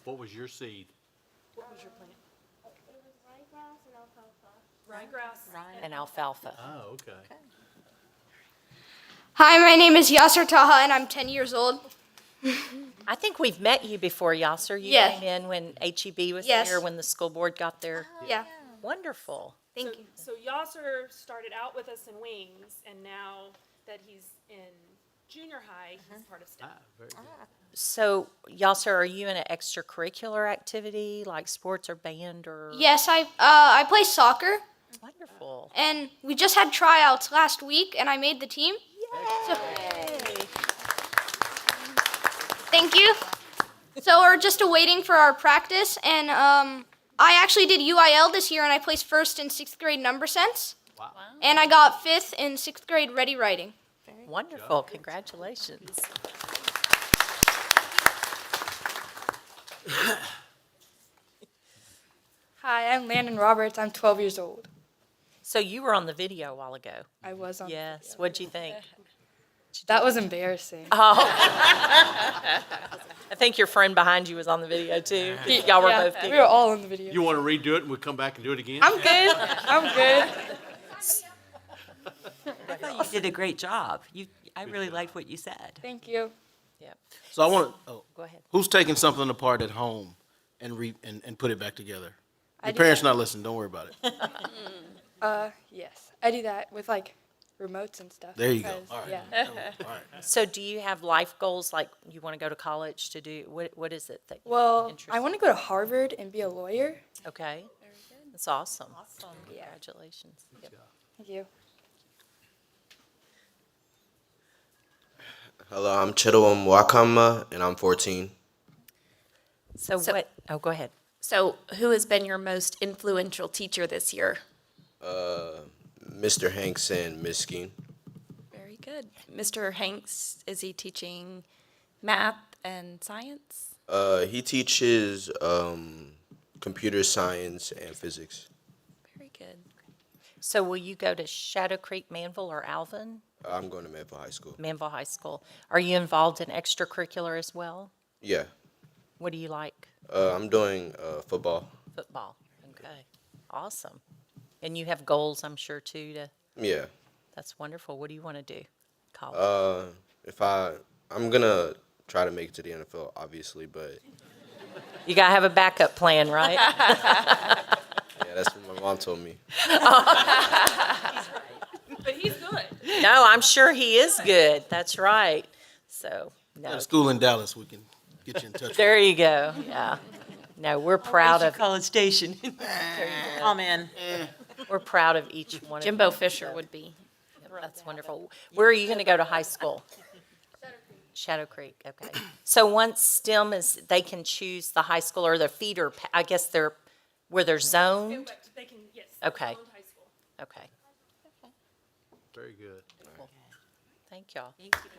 What was your seed? What was your plant? It was ryegrass and alfalfa. Ryegrass and alfalfa. Oh, okay. Hi, my name is Yasser Taha and I'm 10 years old. I think we've met you before, Yasser. You Yes. came in when HEB was Yes. here, when the school board got there. Yeah. Wonderful. Thank you. So Yasser started out with us in Wings, and now that he's in junior high, he's part of STEM. Very good. So, Yasser, are you in an extracurricular activity like sports or band or? Yes, I play soccer. Wonderful. And we just had tryouts last week and I made the team. So, thank you. So we're just awaiting for our practice and I actually did UIL this year and I placed first in 6th grade number sense. Wow. And I got 5th in 6th grade ready writing. Wonderful. Congratulations. Hi, I'm Landon Roberts. I'm 12 years old. So you were on the video a while ago. I was on. Yes. What'd you think? That was embarrassing. Oh. I think your friend behind you was on the video too. Y'all were both we were all on the video. You want to redo it and we'll come back and do it again? I'm good. I'm good. I thought you did a great job. I really liked what you said. Thank you. Yep. So I want to, Go ahead. who's taking something apart at home and and put it back together? I Your do parents that. not listening, don't worry about it. Yes, I do that with like remotes and stuff. There you go. 'cause, All right. Yeah. All right. So do you have life goals, like you want to go to college to do, what is it that? Well, interested I want to go to Harvard and be a lawyer. Okay, that's awesome. Awesome. Congratulations. Yep. Thank you. Hello, I'm Chidowam Wakama, and I'm 14. So what, oh, go ahead. So, who has been your most influential teacher this year? Mr. Hanks and Miss Skeen. Very good. Mr. Hanks, is he teaching math and science? He teaches computer science and physics. Very good. So will you go to Shadow Creek, Manville, or Alvin? I'm going to Maple High School. Manville High School. Are you involved in extracurricular as well? Yeah, What do you like? I'm doing football. Football. Okay, awesome. And you have goals, I'm sure, too, to, Yeah. that's wonderful. What do you want to do? College? I'm gonna try to make it to the NFL, obviously, but You gotta have a backup plan, right? yeah, that's what my mom told me. But he's good. No, I'm sure he is good. That's right. So, Got no. a school in Dallas we can get you in touch with. There you go. Yeah. No, we're proud of, College Station. Come in. we're proud of each one of you. Jimbo Fisher would be. That's wonderful. Where are you going to go to high school? Shadow Creek, okay. So once STEM is, they can choose the high school or the feeder, I guess they're, where they're zoned? They can, yes. Okay. Holland High School. Okay. Very good. Thank y'all. Thank you.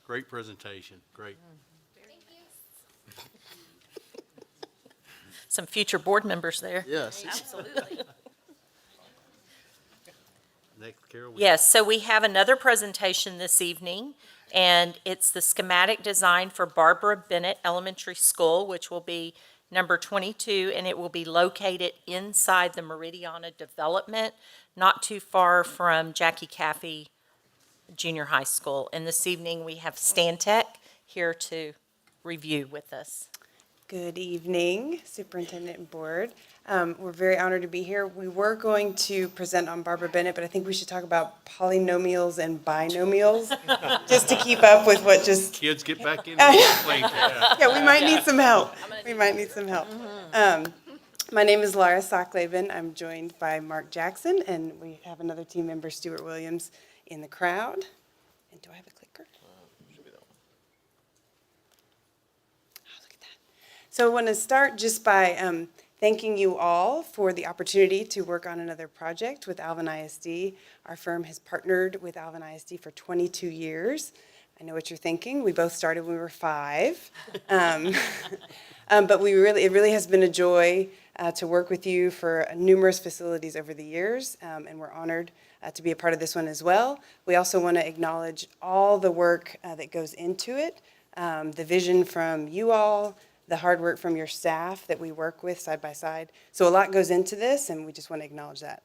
Great presentation, great. Some future board members there. Yes. Absolutely. Next, Carol. Yes, so we have another presentation this evening, and it's the schematic design for Barbara Bennett Elementary School, which will be number 22, and it will be located inside the Meridiana development, not too far from Jackie Caffey Junior High School. And this evening, we have Stantec here to review with us. Good evening, Superintendent and Board. We're very honored to be here. We were going to present on Barbara Bennett, but I think we should talk about polynomials and binomials, just to keep up with what just... Kids, get back in. Yeah. Yeah, we might need some help. We might need some help. My name is Laura Socklaven. I'm joined by Mark Jackson, and we have another team member, Stuart Williams, in the crowd. And do I have a clicker? So I want to start just by thanking you all for the opportunity to work on another project with Alvin ISD. Our firm has partnered with Alvin ISD for 22 years. I know what you're thinking. We both started when we were 5. But it really has been a joy to work with you for numerous facilities over the years, and we're honored to be a part of this one as well. We also want to acknowledge all the work that goes into it, the vision from you all, the hard work from your staff that we work with side by side. So a lot goes into this, and we just want to acknowledge that.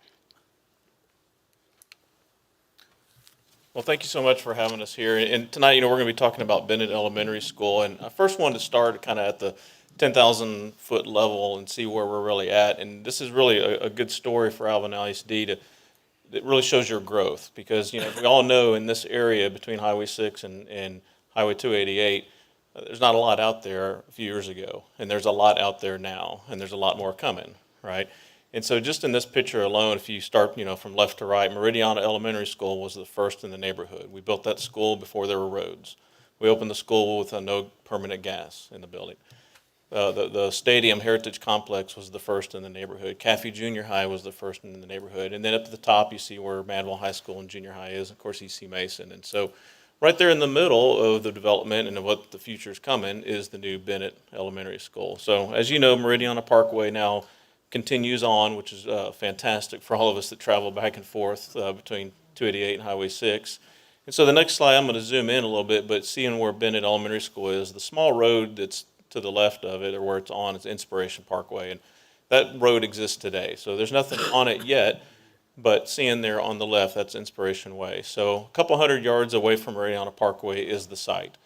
Well, thank you so much for having us here. And tonight, we're going to be talking about Bennett Elementary School. And I first wanted to start kind of at the 10,000-foot level and see where we're really at. And this is really a good story for Alvin ISD that really shows your growth. Because, we all know in this area between Highway 6 and Highway 288, there's not a lot out there a few years ago, and there's a lot out there now, and there's a lot more coming, right? And so just in this picture alone, if you start, from left to right, Meridiana Elementary School was the first in the neighborhood. We built that school before there were roads. We opened the school with no permanent gas in the building. The stadium Heritage Complex was the first in the neighborhood. Caffey Junior High was the first in the neighborhood. And then up at the top, you see where Madwell High School and Junior High is, of course, EC Mason. And so right there in the middle of the development and of what the future is coming is the new Bennett Elementary School. So as you know, Meridiana Parkway now continues on, which is fantastic for all of us that travel back and forth between 288 and Highway 6. And so the next slide, I'm going to zoom in a little bit, but seeing where Bennett Elementary School is, the small road that's to the left of it, or where it's on, is Inspiration Parkway. And That road exists today, so there's nothing on it yet, but seeing there on the left, that's Inspiration Way. So a couple hundred yards away from Mariana Parkway is the site.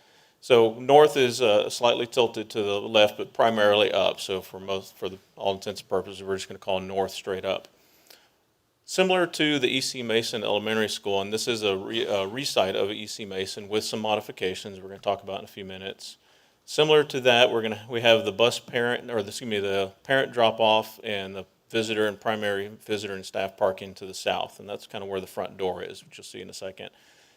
So north is slightly tilted to the left, but primarily up. So for all intents and purposes, we're just going to call north straight up. Similar to the E.C. Mason Elementary School, and this is a resite of E.C. Mason with some modifications we're going to talk about in a few minutes. Similar to that, we have the parent drop off and the visitor and primary visitor and staff parking to the south, and that's kind of where the front door is, which you'll see in a second.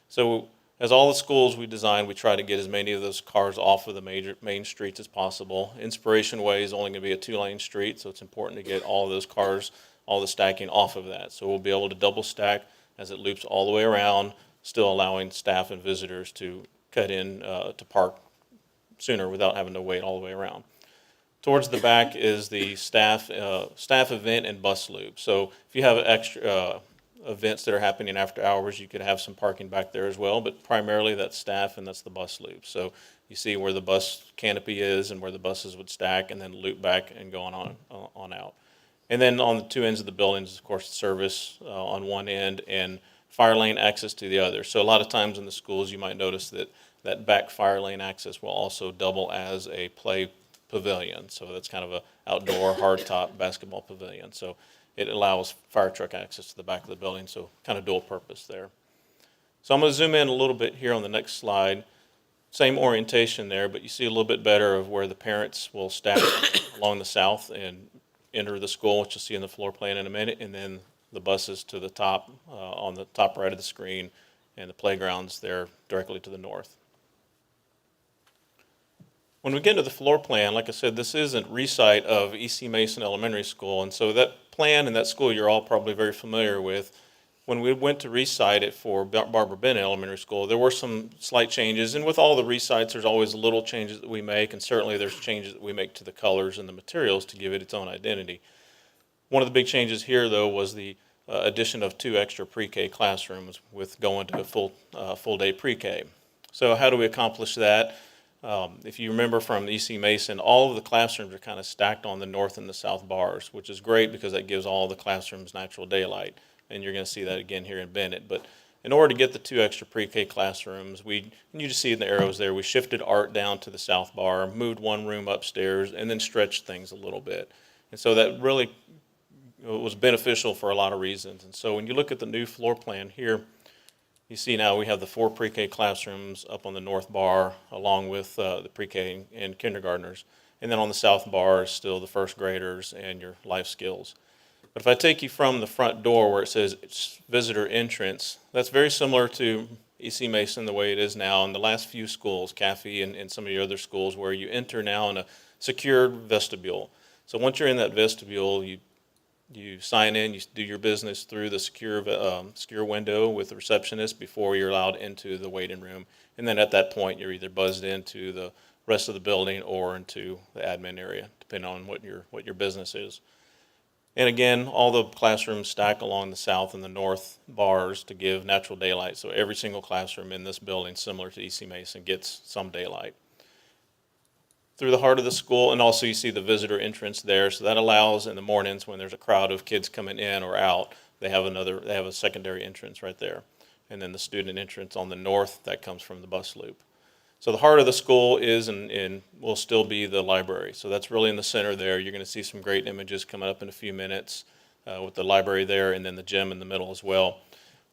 So as all the schools we design, we try to get as many of those cars off of the main streets as possible. Inspiration Way is only going to be a 2-lane street, so it's important to get all of those cars, all the stacking off of that. So we'll be able to double stack as it loops all the way around, still allowing staff and visitors to cut in to park sooner without having to wait all the way around. Towards the back is the staff event and bus loop. So if you have extra events that are happening after hours, you could have some parking back there as well, but primarily that's staff and that's the bus loop. So you see where the bus canopy is and where the buses would stack and then loop back and go on out. And then on the two ends of the buildings, of course, service on one end and fire lane access to the other. So a lot of times in the schools, you might notice that back fire lane access will also double as a play pavilion. So that's kind of an outdoor hardtop basketball pavilion. So it allows fire truck access to the back of the building, so kind of dual purpose there. So I'm going to zoom in a little bit here on the next slide. Same orientation there, but you see a little bit better of where the parents will stack along the south and enter the school, which you'll see in the floor plan in a minute, and then the buses to the top, on the top right of the screen, and the playgrounds there directly to the north. When we get into the floor plan, like I said, this isn't recite of E.C. Mason Elementary School, and so that plan and that school you're all probably very familiar with. When we went to recite it for Barbara Bennett Elementary School, there were some slight changes, and with all the recites, there's always little changes that we make, and certainly there's changes that we make to the colors and the materials to give it its own identity. One of the big changes here, though, was the addition of 2 extra pre-K classrooms with going to a full-day pre-K. So how do we accomplish that? If you remember from E.C. Mason, all of the classrooms are kind of stacked on the north and the south bars, which is great because that gives all the classrooms natural daylight. And you're going to see that again here in Bennett. But in order to get the 2 extra pre-K classrooms, and you just see in the arrows there, we shifted art down to the south bar, moved 1 room upstairs, and then stretched things a little bit. And so that really was beneficial for a lot of reasons. And so when you look at the new floor plan here, you see now we have the 4 pre-K classrooms up on the north bar, along with the pre-K and kindergartners. And then on the south bar is still the first graders and your life skills. But if I take you from the front door where it says it's visitor entrance, that's very similar to E.C. Mason the way it is now in the last few schools, CAFE and some of your other schools, where you enter now in a secured vestibule. So once you're in that vestibule, you sign in, you do your business through the secure window with the receptionist before you're allowed into the waiting room. And then at that point, you're either buzzed into the rest of the building or into the admin area, depending on what your business is. And again, all the classrooms stack along the south and the north bars to give natural daylight. So every single classroom in this building, similar to E.C. Mason, gets some daylight. Through the heart of the school, and also you see the visitor entrance there. So that allows in the mornings when there's a crowd of kids coming in or out, they have a secondary entrance right there. And then the student entrance on the north, that comes from the bus loop. So the heart of the school is and will still be the library. So that's really in the center there. You're going to see some great images coming up in a few minutes with the library there and then the gym in the middle as well.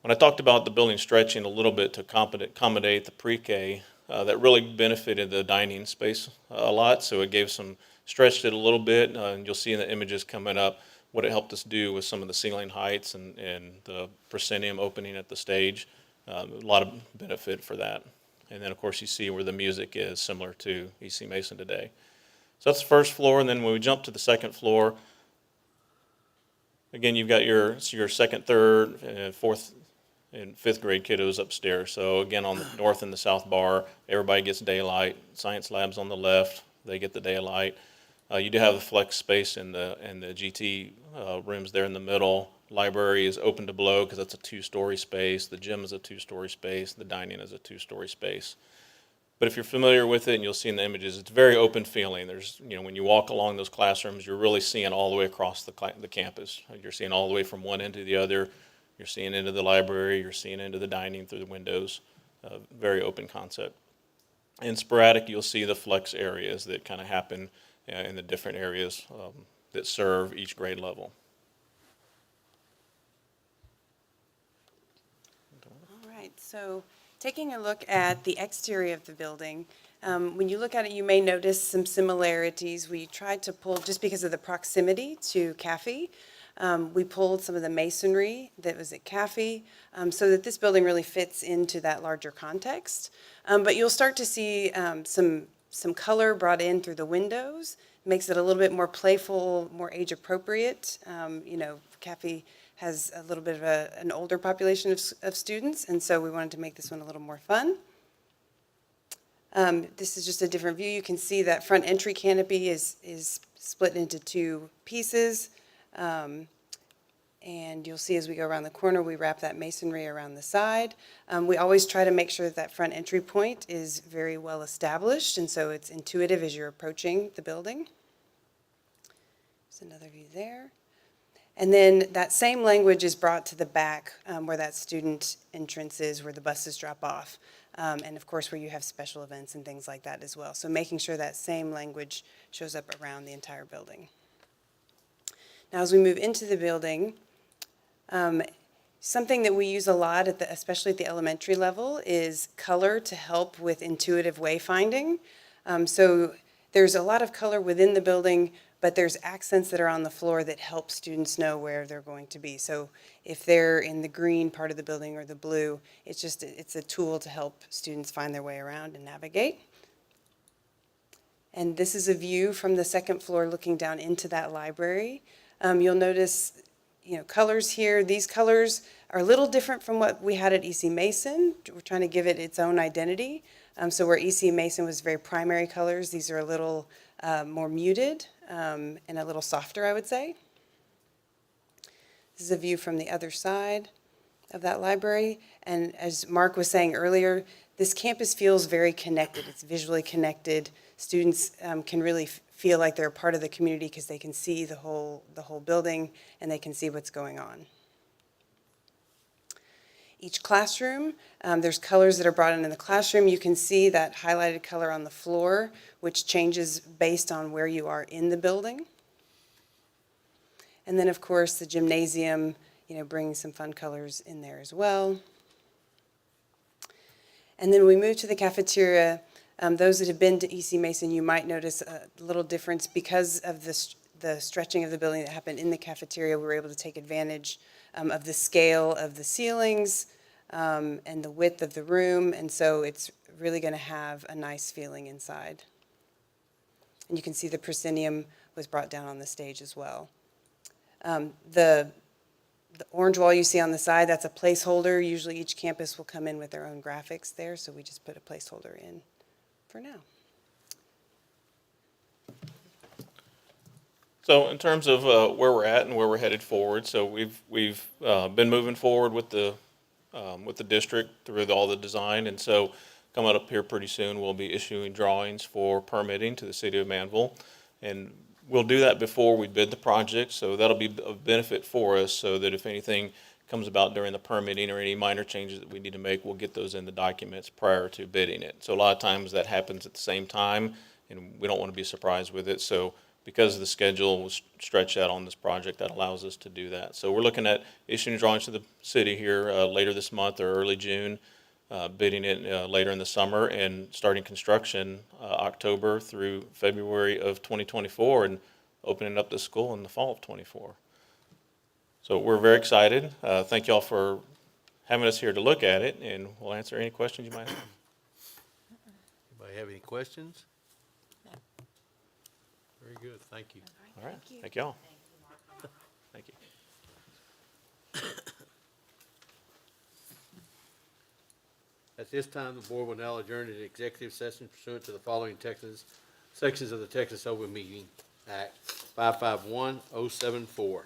When I talked about the building stretching a little bit to accommodate the pre-K, that really benefited the dining space a lot. So it stretched it a little bit, and you'll see in the images coming up what it helped us do with some of the ceiling heights and the proscenium opening at the stage. A lot of benefit for that. And then, of course, you see where the music is similar to E.C. Mason today. So that's the first floor. And then when we jump to the second floor, again, you've got your second, third, and fourth, and fifth grade kiddos upstairs. So again, on the north and the south bar, everybody gets daylight. Science lab's on the left. They get the daylight. You do have the flex space in the GT rooms there in the middle. Library is open to below because that's a 2-story space. The gym is a 2-story space. The dining is a 2-story space. But if you're familiar with it and you'll see in the images, it's very open feeling. There's, when you walk along those classrooms, you're really seeing all the way across the campus. You're seeing all the way from one end to the other. You're seeing into the library. You're seeing into the dining through the windows. Very open concept. And sporadic, you'll see the flex areas that kind of happen in the different areas that serve each grade level. All right, so taking a look at the exterior of the building, when you look at it, you may notice some similarities. We tried to pull, just because of the proximity to CAFE, we pulled some of the masonry that was at CAFE so that this building really fits into that larger context. But you'll start to see some color brought in through the windows, makes it a little bit more playful, more age appropriate. CAFE has a little bit of an older population of students, and so we wanted to make this one a little more fun. This is just a different view. You can see that front entry canopy is split into two pieces. And you'll see as we go around the corner, we wrap that masonry around the side. We always try to make sure that front entry point is very well established, and so it's intuitive as you're approaching the building. There's another view there. And then that same language is brought to the back where that student entrance is, where the buses drop off. And of course, where you have special events and things like that as well. So making sure that same language shows up around the entire building. Now, as we move into the building, something that we use a lot, especially at the elementary level, is color to help with intuitive wayfinding. So there's a lot of color within the building, but there's accents that are on the floor that help students know where they're going to be. So if they're in the green part of the building or the blue, it's a tool to help students find their way around and navigate. And this is a view from the second floor looking down into that library. You'll notice, colors here. These colors are a little different from what we had at EC Mason. We're trying to give it its own identity. So where EC Mason was very primary colors, these are a little more muted and a little softer, I would say. This is a view from the other side of that library. And as Mark was saying earlier, this campus feels very connected. It's visually connected. Students can really feel like they're a part of the community because they can see the whole building and they can see what's going on. Each classroom, there's colors that are brought in the classroom. You can see that highlighted color on the floor, which changes based on where you are in the building. And then, of course, the gymnasium, bringing some fun colors in there as well. And then we move to the cafeteria. Those that have been to EC Mason, you might notice a little difference because of the stretching of the building that happened in the cafeteria. We were able to take advantage of the scale of the ceilings and the width of the room, and so it's really going to have a nice feeling inside. And you can see the proscenium was brought down on the stage as well. The orange wall you see on the side, that's a placeholder. Usually each campus will come in with their own graphics there, so we just put a placeholder in for now. So in terms of where we're at and where we're headed forward, so we've been moving forward with the district through all the design, and so coming up here pretty soon, we'll be issuing drawings for permitting to the city of Manville, and we'll do that before we bid the project, so that'll be a benefit for us, so that if anything comes about during the permitting or any minor changes that we need to make, we'll get those in the documents prior to bidding it. So a lot of times that happens at the same time, and we don't want to be surprised with it. So because the schedule was stretched out on this project, that allows us to do that. So we're looking at issuing drawings to the city here later this month or early June, bidding it later in the summer, and starting construction October through February of 2024, and opening up the school in the fall of 24. So we're very excited. Thank you all for having us here to look at it, and we'll answer any questions you might have. Anybody have any questions? Very good, thank you. All right, thank you all. Thank you. At this time, the board will now adjourn to the executive session pursuant to the following sections of the Texas Open Meeting Act 551074.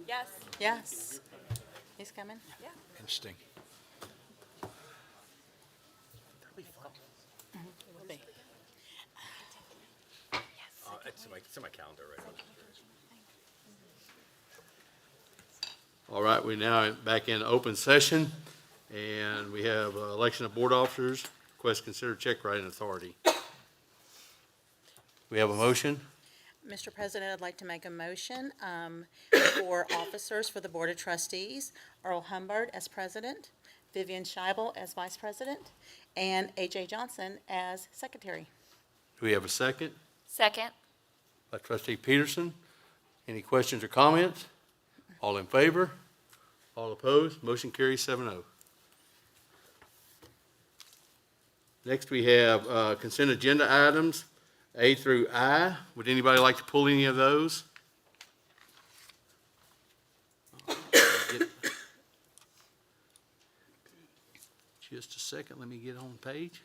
Yes. Yes. He's coming? Yeah. Interesting. It's in my calendar right now. All right, we're now back in open session, and we have election of board officers. Request consider check writing authority. We have a motion. Mr. President, I'd like to make a motion for officers for the Board of Trustees. Earl Humbard as president, Vivian Scheibel as vice president, and A.J. Johnson as secretary. Do we have a second? Second. By trustee Peterson. Any questions or comments? All in favor? All opposed? Motion carries 7-0. Next, we have consent agenda items, A through I. Would anybody like to pull any of those? Just a second, let me get on page.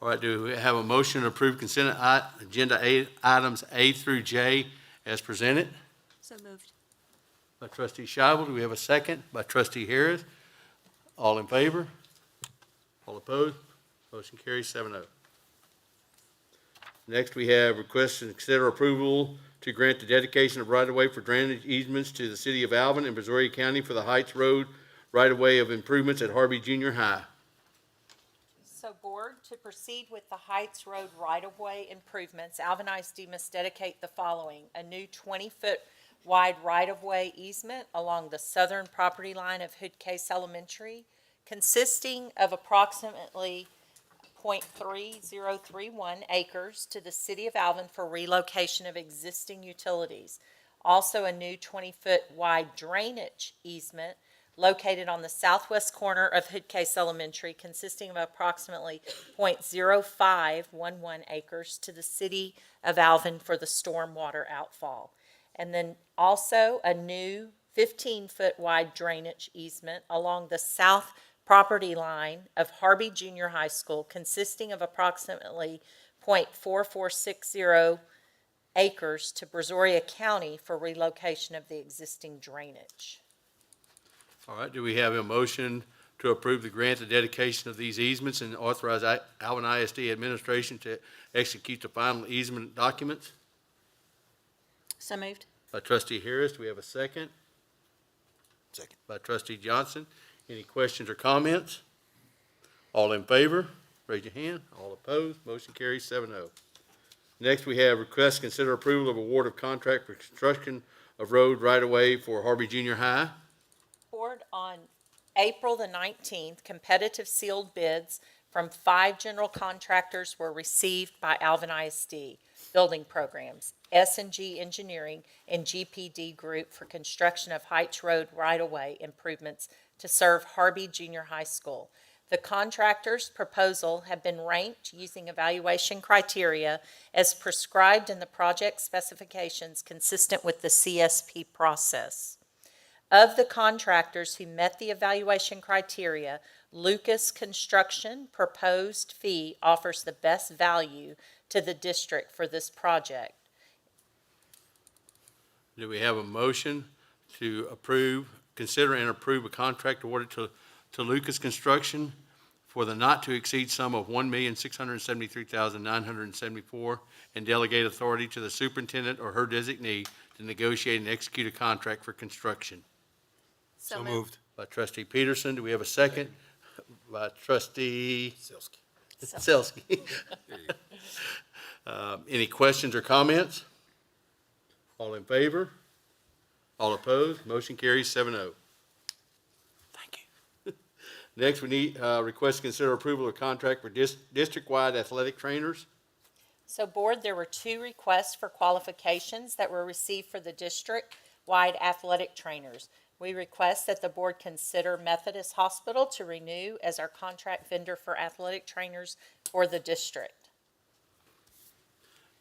All right, do we have a motion to approve consent agenda items A through J as presented? So moved. By trustee Scheibel, do we have a second? By trustee Harris. All in favor? All opposed? Motion carries 7-0. Next, we have request to consider approval to grant the dedication of right-of-way for drainage easements to the city of Alvin and Brazoria County for the Heights Road right-of-way of improvements at Harvey Junior High. So board, to proceed with the Heights Road right-of-way improvements, Alvin ISD must dedicate the following: a new 20-foot wide right-of-way easement along the southern property line of Hood Case Elementary, consisting of approximately 0.3031 acres to the city of Alvin for relocation of existing utilities. Also, a new 20-foot wide drainage easement located on the southwest corner of Hood Case Elementary, consisting of approximately 0.0511 acres to the city of Alvin for the stormwater outfall. And then also a new 15-foot wide drainage easement along the south property line of Harvey Junior High School, consisting of approximately 0.4460 acres to Brazoria County for relocation of the existing drainage. All right, do we have a motion to approve the grant of dedication of these easements and authorize Alvin ISD administration to execute the final easement documents? So moved. By trustee Harris, do we have a second? Second. By trustee Johnson. Any questions or comments? All in favor, raise your hand. All opposed, motion carries 7-0. Next, we have request to consider approval of award of contract for construction of road right-of-way for Harvey Junior High. Board, on April the 19th, competitive sealed bids from 5 general contractors were received by Alvin ISD Building Programs, S&G Engineering, and GPD Group for construction of Heights Road right-of-way improvements to serve Harvey Junior High School. The contractor's proposal have been ranked using evaluation criteria as prescribed in the project specifications consistent with the CSP process. Of the contractors who met the evaluation criteria, Lucas Construction proposed fee offers the best value to the district for this project. Do we have a motion to approve, consider and approve a contract awarded to Lucas Construction for the not-to-exceed sum of $1,673,974 and delegate authority to the superintendent or her designee to negotiate and execute a contract for construction? So moved. By trustee Peterson. Do we have a second? By trustee Selsky. Any questions or comments? All in favor? All opposed? Motion carries 7-0. Thank you. Next, we need request to consider approval of contract for district-wide athletic trainers. So board, there were 2 requests for qualifications that were received for the district-wide athletic trainers. We request that the board consider Methodist Hospital to renew as our contract vendor for athletic trainers for the district.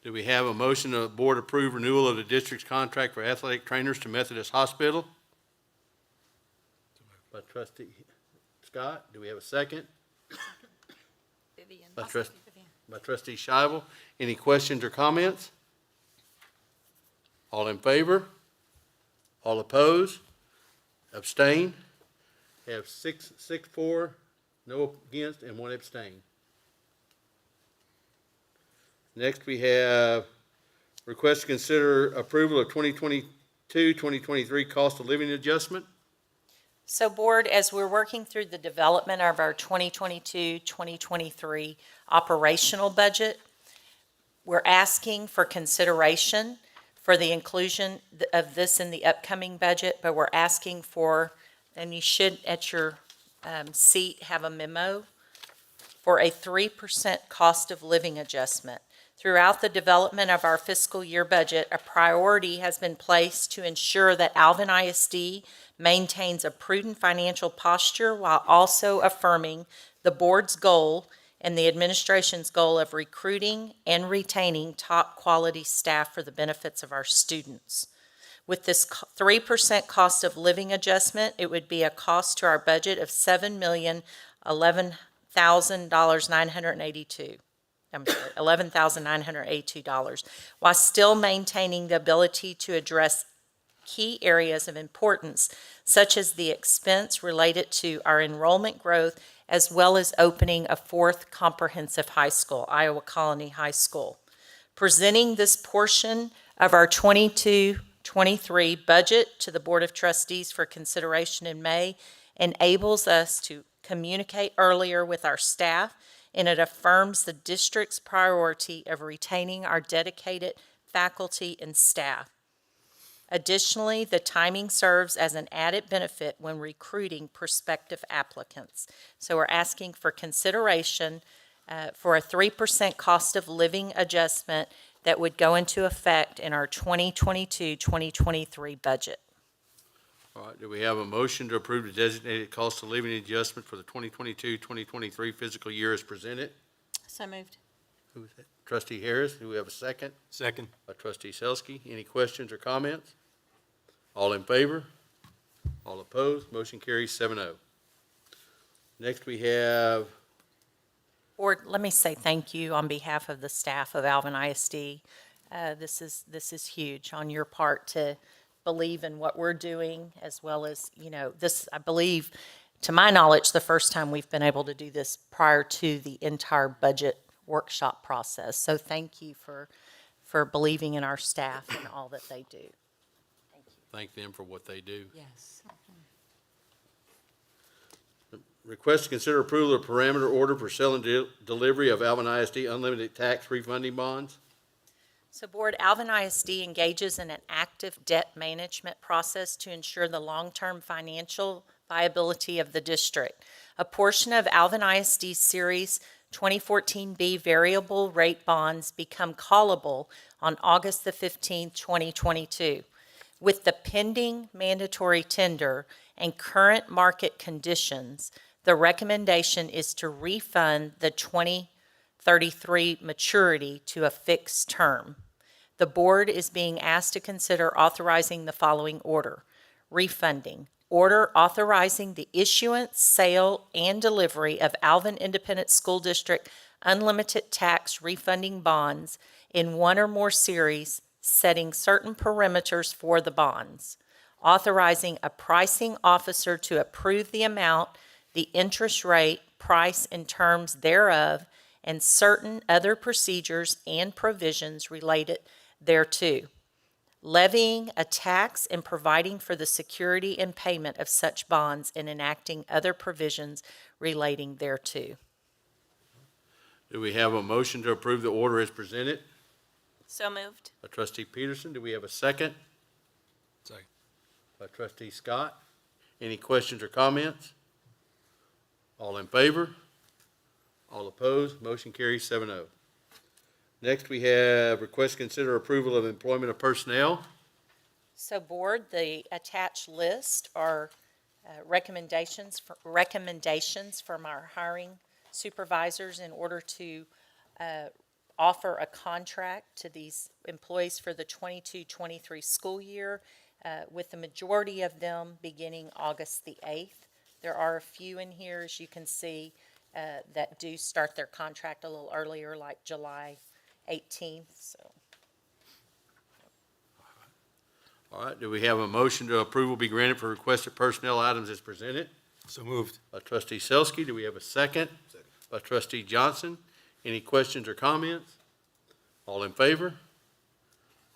Do we have a motion to board approve renewal of the district's contract for athletic trainers to Methodist Hospital? By trustee Scott. Do we have a second? Vivian. By trustee Scheibel. Any questions or comments? All in favor? All opposed? Abstain? Have six for, no against, and one abstain. Next, we have request to consider approval of 2022-2023 cost of living adjustment. So Board, as we're working through the development of our 2022-2023 operational budget, we're asking for consideration for the inclusion of this in the upcoming budget, but we're asking for, and you should at your seat have a memo, for a 3% cost of living adjustment. Throughout the development of our fiscal year budget, a priority has been placed to ensure that Alvin ISD maintains a prudent financial posture while also affirming the board's goal and the administration's goal of recruiting and retaining top quality staff for the benefits of our students. With this 3% cost of living adjustment, it would be a cost to our budget of $11,982, while still maintaining the ability to address key areas of importance, such as the expense related to our enrollment growth, as well as opening a fourth comprehensive high school, Iowa Colony High School. Presenting this portion of our 22-23 budget to the Board of Trustees for consideration in May enables us to communicate earlier with our staff, and it affirms the district's priority of retaining our dedicated faculty and staff. Additionally, the timing serves as an added benefit when recruiting prospective applicants. So we're asking for consideration for a 3% cost of living adjustment that would go into effect in our 2022-2023 budget. All right, do we have a motion to approve the designated cost of living adjustment for the 2022-2023 fiscal year as presented? So moved. Who is that? Trustee Harris, do we have a second? Second. By trustee Selsky. Any questions or comments? All in favor? All opposed? Motion carries 7-0. Next, we have, Board, let me say thank you on behalf of the staff of Alvin ISD. This is huge on your part to believe in what we're doing, as well as, this, I believe, to my knowledge, the first time we've been able to do this prior to the entire budget workshop process. So thank you for believing in our staff and all that they do. thank them for what they do. Yes. Request to consider approval of parameter order for sale and delivery of Alvin ISD unlimited tax refunding bonds. So Board, Alvin ISD engages in an active debt management process to ensure the long-term financial viability of the district. A portion of Alvin ISD Series 2014B variable rate bonds become callable on August the 15th, 2022. With the pending mandatory tender and current market conditions, the recommendation is to refund the 2033 maturity to a fixed term. The board is being asked to consider authorizing the following order. Refunding. Order authorizing the issuance, sale, and delivery of Alvin Independent School District unlimited tax refunding bonds in one or more series, setting certain parameters for the bonds. Authorizing a pricing officer to approve the amount, the interest rate, price, and terms thereof, and certain other procedures and provisions related thereto. Levying a tax and providing for the security and payment of such bonds and enacting other provisions relating thereto. Do we have a motion to approve the order as presented? So moved. By trustee Peterson, do we have a second? Second. By trustee Scott. Any questions or comments? All in favor? All opposed? Motion carries 7-0. Next, we have request to consider approval of employment of personnel. So Board, the attached list are recommendations from our hiring supervisors in order to offer a contract to these employees for the 22-23 school year, with the majority of them beginning August the 8th. There are a few in here, as you can see, that do start their contract a little earlier, like July 18th, so. All right, do we have a motion to approval be granted for requested personnel items as presented? So moved. By trustee Selsky, do we have a second? Second. By trustee Johnson. Any questions or comments? All in favor?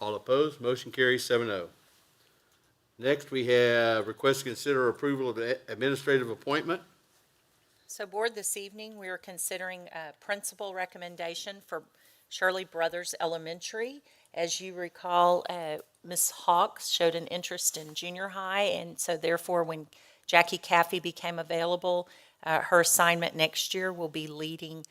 All opposed? Motion carries 7-0. Next, we have request to consider approval of the administrative appointment. So board, this evening, we are considering a principal recommendation for Shirley Brothers Elementary. As you recall, Ms. Hawks showed an interest in junior high, and so therefore, when Jackie Caffey became available, her assignment next year will be leading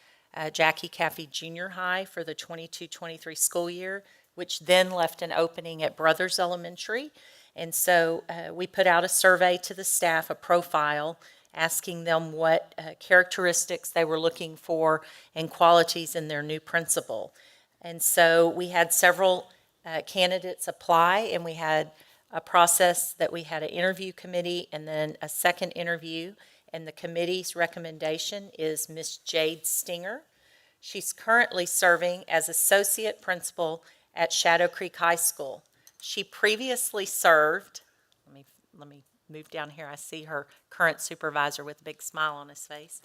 Jackie Caffey Junior High for the 22-23 school year, which then left an opening at Brothers Elementary. And so we put out a survey to the staff, a profile, asking them what characteristics they were looking for and qualities in their new principal. And so we had several candidates apply, and we had a process that we had an interview committee and then a second interview. And the committee's recommendation is Miss Jade Stinger. She's currently serving as associate principal at Shadow Creek High School. She previously served, let me move down here. I see her current supervisor with a big smile on his face.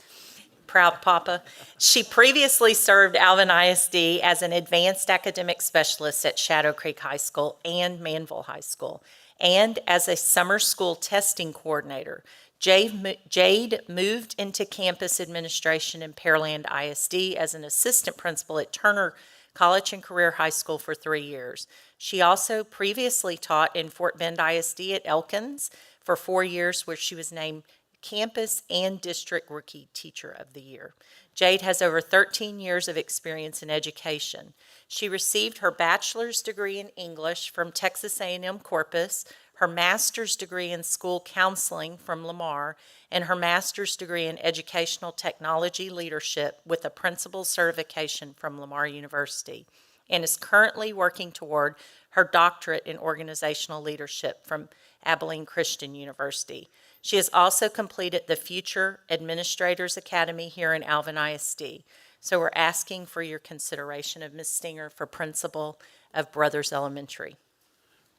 Proud Papa. She previously served Alvin ISD as an advanced academic specialist at Shadow Creek High School and Manville High School, and as a summer school testing coordinator. Jade moved into campus administration in Pearland ISD as an assistant principal at Turner College and Career High School for 3 years. She also previously taught in Fort Bend ISD at Elkins for 4 years, where she was named Campus and District Rookie Teacher of the Year. Jade has over 13 years of experience in education. She received her bachelor's degree in English from Texas A&M Corpus, her master's degree in school counseling from Lamar, and her master's degree in educational technology leadership with a principal certification from Lamar University, and is currently working toward her doctorate in organizational leadership from Abilene Christian University. She has also completed the Future Administrators Academy here in Alvin ISD. So we're asking for your consideration of Ms. Stinger for principal of Brothers Elementary.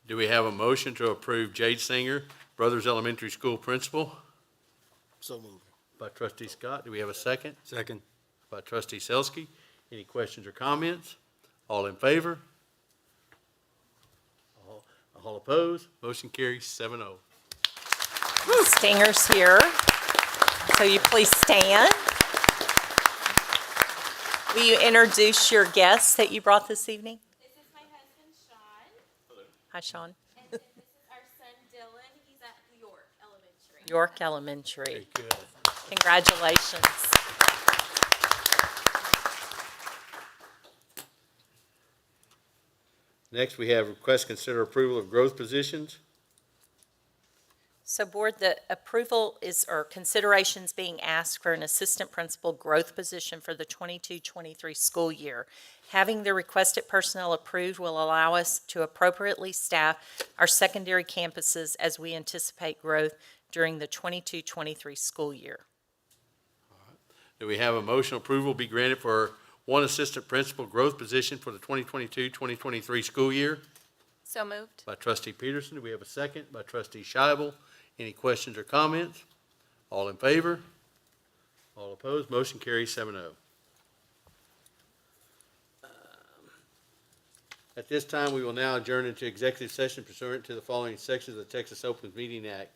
Do we have a motion to approve Jade Singer, Brothers Elementary School principal? So moved. By trustee Scott. Do we have a second? Second. By trustee Selsky. Any questions or comments? All in favor? All opposed? Motion carries 7-0. Stinger's here, so you please stand. Will you introduce your guests that you brought this evening? This is my husband, Sean. Hello. Hi, Sean. And this is our son, Dylan. He's at York Elementary. York Elementary. Very good. Congratulations. Next, we have request consider approval of growth positions. So board, the approval is, or considerations being asked for an assistant principal growth position for the 22-23 school year. Having the requested personnel approved will allow us to appropriately staff our secondary campuses as we anticipate growth during the 22-23 school year. Do we have a motion approval be granted for one assistant principal growth position for the 2022-2023 school year? So moved. By trustee Peterson. Do we have a second? By trustee Scheibel. Any questions or comments? All in favor? All opposed? Motion carries 7-0. At this time, we will now adjourn into executive session pursuant to the following sections of the Texas Open Meeting Act,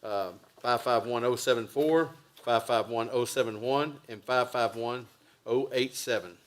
551074, 551071, and 551087.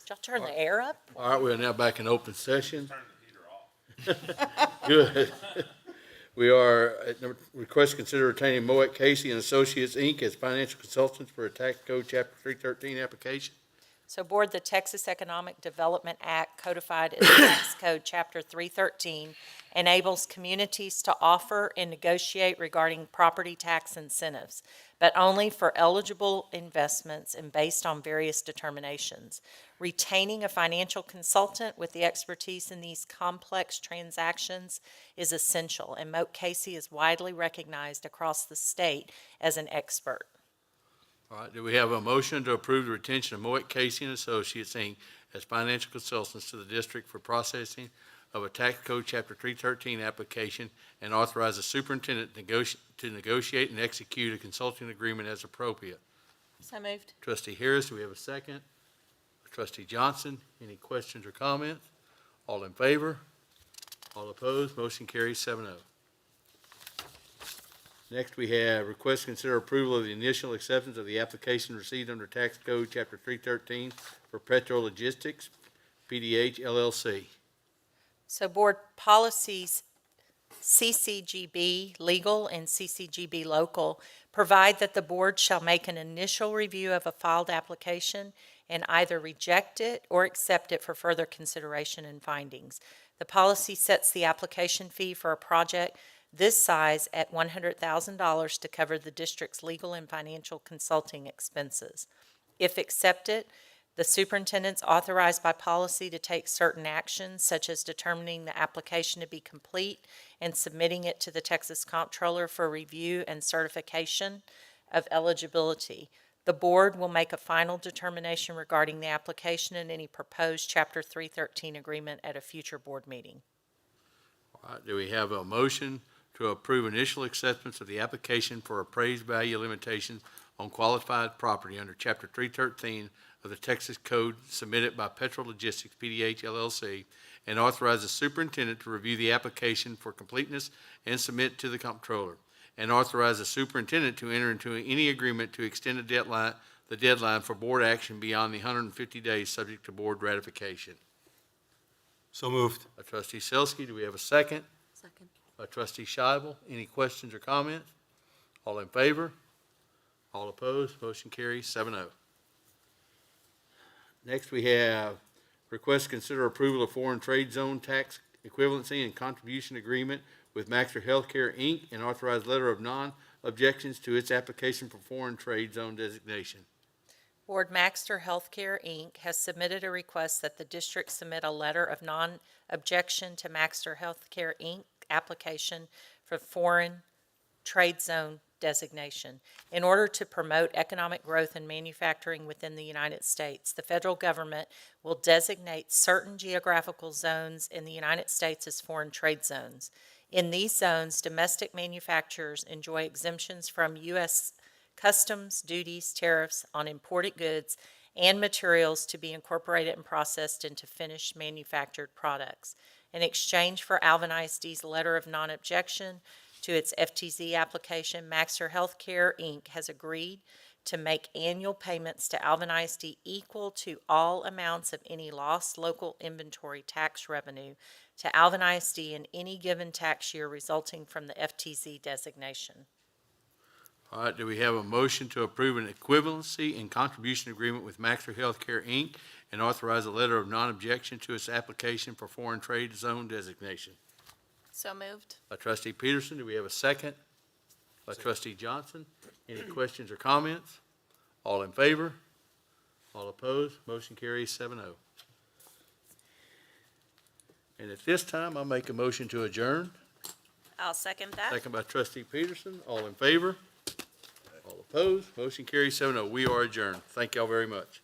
y'all turn the air up? All right, we are now back in open session. Good. We are at request to consider retaining Moet Casey and Associates, Inc. as financial consultants for a tax code chapter 313 application. So Board, the Texas Economic Development Act, codified as Tax Code Chapter 313, enables communities to offer and negotiate regarding property tax incentives, but only for eligible investments and based on various determinations. Retaining a financial consultant with the expertise in these complex transactions is essential, and Moat Casey is widely recognized across the state as an expert. All right, do we have a motion to approve the retention of Moet Casey and Associates, Inc. as financial consultants to the district for processing of a tax code chapter 313 application and authorize the superintendent to negotiate and execute a consulting agreement as appropriate? So moved. Trustee Harris, do we have a second? Trustee Johnson, any questions or comments? All in favor? All opposed? Motion carries 7-0. Next, we have request to consider approval of the initial acceptance of the application received under Tax Code Chapter 313 for Petro Logistics, PDH LLC. So Board policies CCGB Legal and CCGB Local provide that the Board shall make an initial review of a filed application and either reject it or accept it for further consideration and findings. The policy sets the application fee for a project this size at $100,000 to cover the district's legal and financial consulting expenses. If accepted, the superintendent's authorized by policy to take certain actions, such as determining the application to be complete and submitting it to the Texas Comptroller for review and certification of eligibility. The Board will make a final determination regarding the application and any proposed Chapter 313 agreement at a future Board meeting. All right, do we have a motion to approve initial acceptance of the application for appraised value limitations on qualified property under Chapter 313 of the Texas Code submitted by Petro Logistics, PDH LLC, and authorize the superintendent to review the application for completeness and submit to the comptroller, and authorize the superintendent to enter into any agreement to extend the deadline for board action beyond the 150 days subject to board ratification. So moved. Trustee Selsky, do we have a second? Second. Trustee Scheibel, any questions or comments? All in favor? All opposed? Motion carries 7-0. Next, we have request to consider approval of foreign trade zone tax equivalency and contribution agreement with Maxter Healthcare, Inc., and authorized letter of non-objections to its application for foreign trade zone designation. Board, Maxter Healthcare, Inc. has submitted a request that the district submit a letter of non-objection to Maxter Healthcare, Inc. application for foreign trade zone designation. In order to promote economic growth and manufacturing within the United States, the federal government will designate certain geographical zones in the United States as foreign trade zones. In these zones, domestic manufacturers enjoy exemptions from U.S. customs, duties, tariffs on imported goods and materials to be incorporated and processed into finished manufactured products. In exchange for Alvin ISD's letter of non-objection to its FTZ application, Maxter Healthcare, Inc. has agreed to make annual payments to Alvin ISD equal to all amounts of any lost local inventory tax revenue to Alvin ISD in any given tax year resulting from the FTZ designation. All right, do we have a motion to approve an equivalency and contribution agreement with Maxter Healthcare, Inc. and authorize a letter of non-objection to its application for foreign trade zone designation? So moved. Trustee Peterson, do we have a second? Trustee Johnson, any questions or comments? All in favor? All opposed? Motion carries 7-0. And at this time, I'll make a motion to adjourn. I'll second that. Second by Trustee Peterson. All in favor? All opposed? Motion carries 7-0. We are adjourned. Thank y'all very much.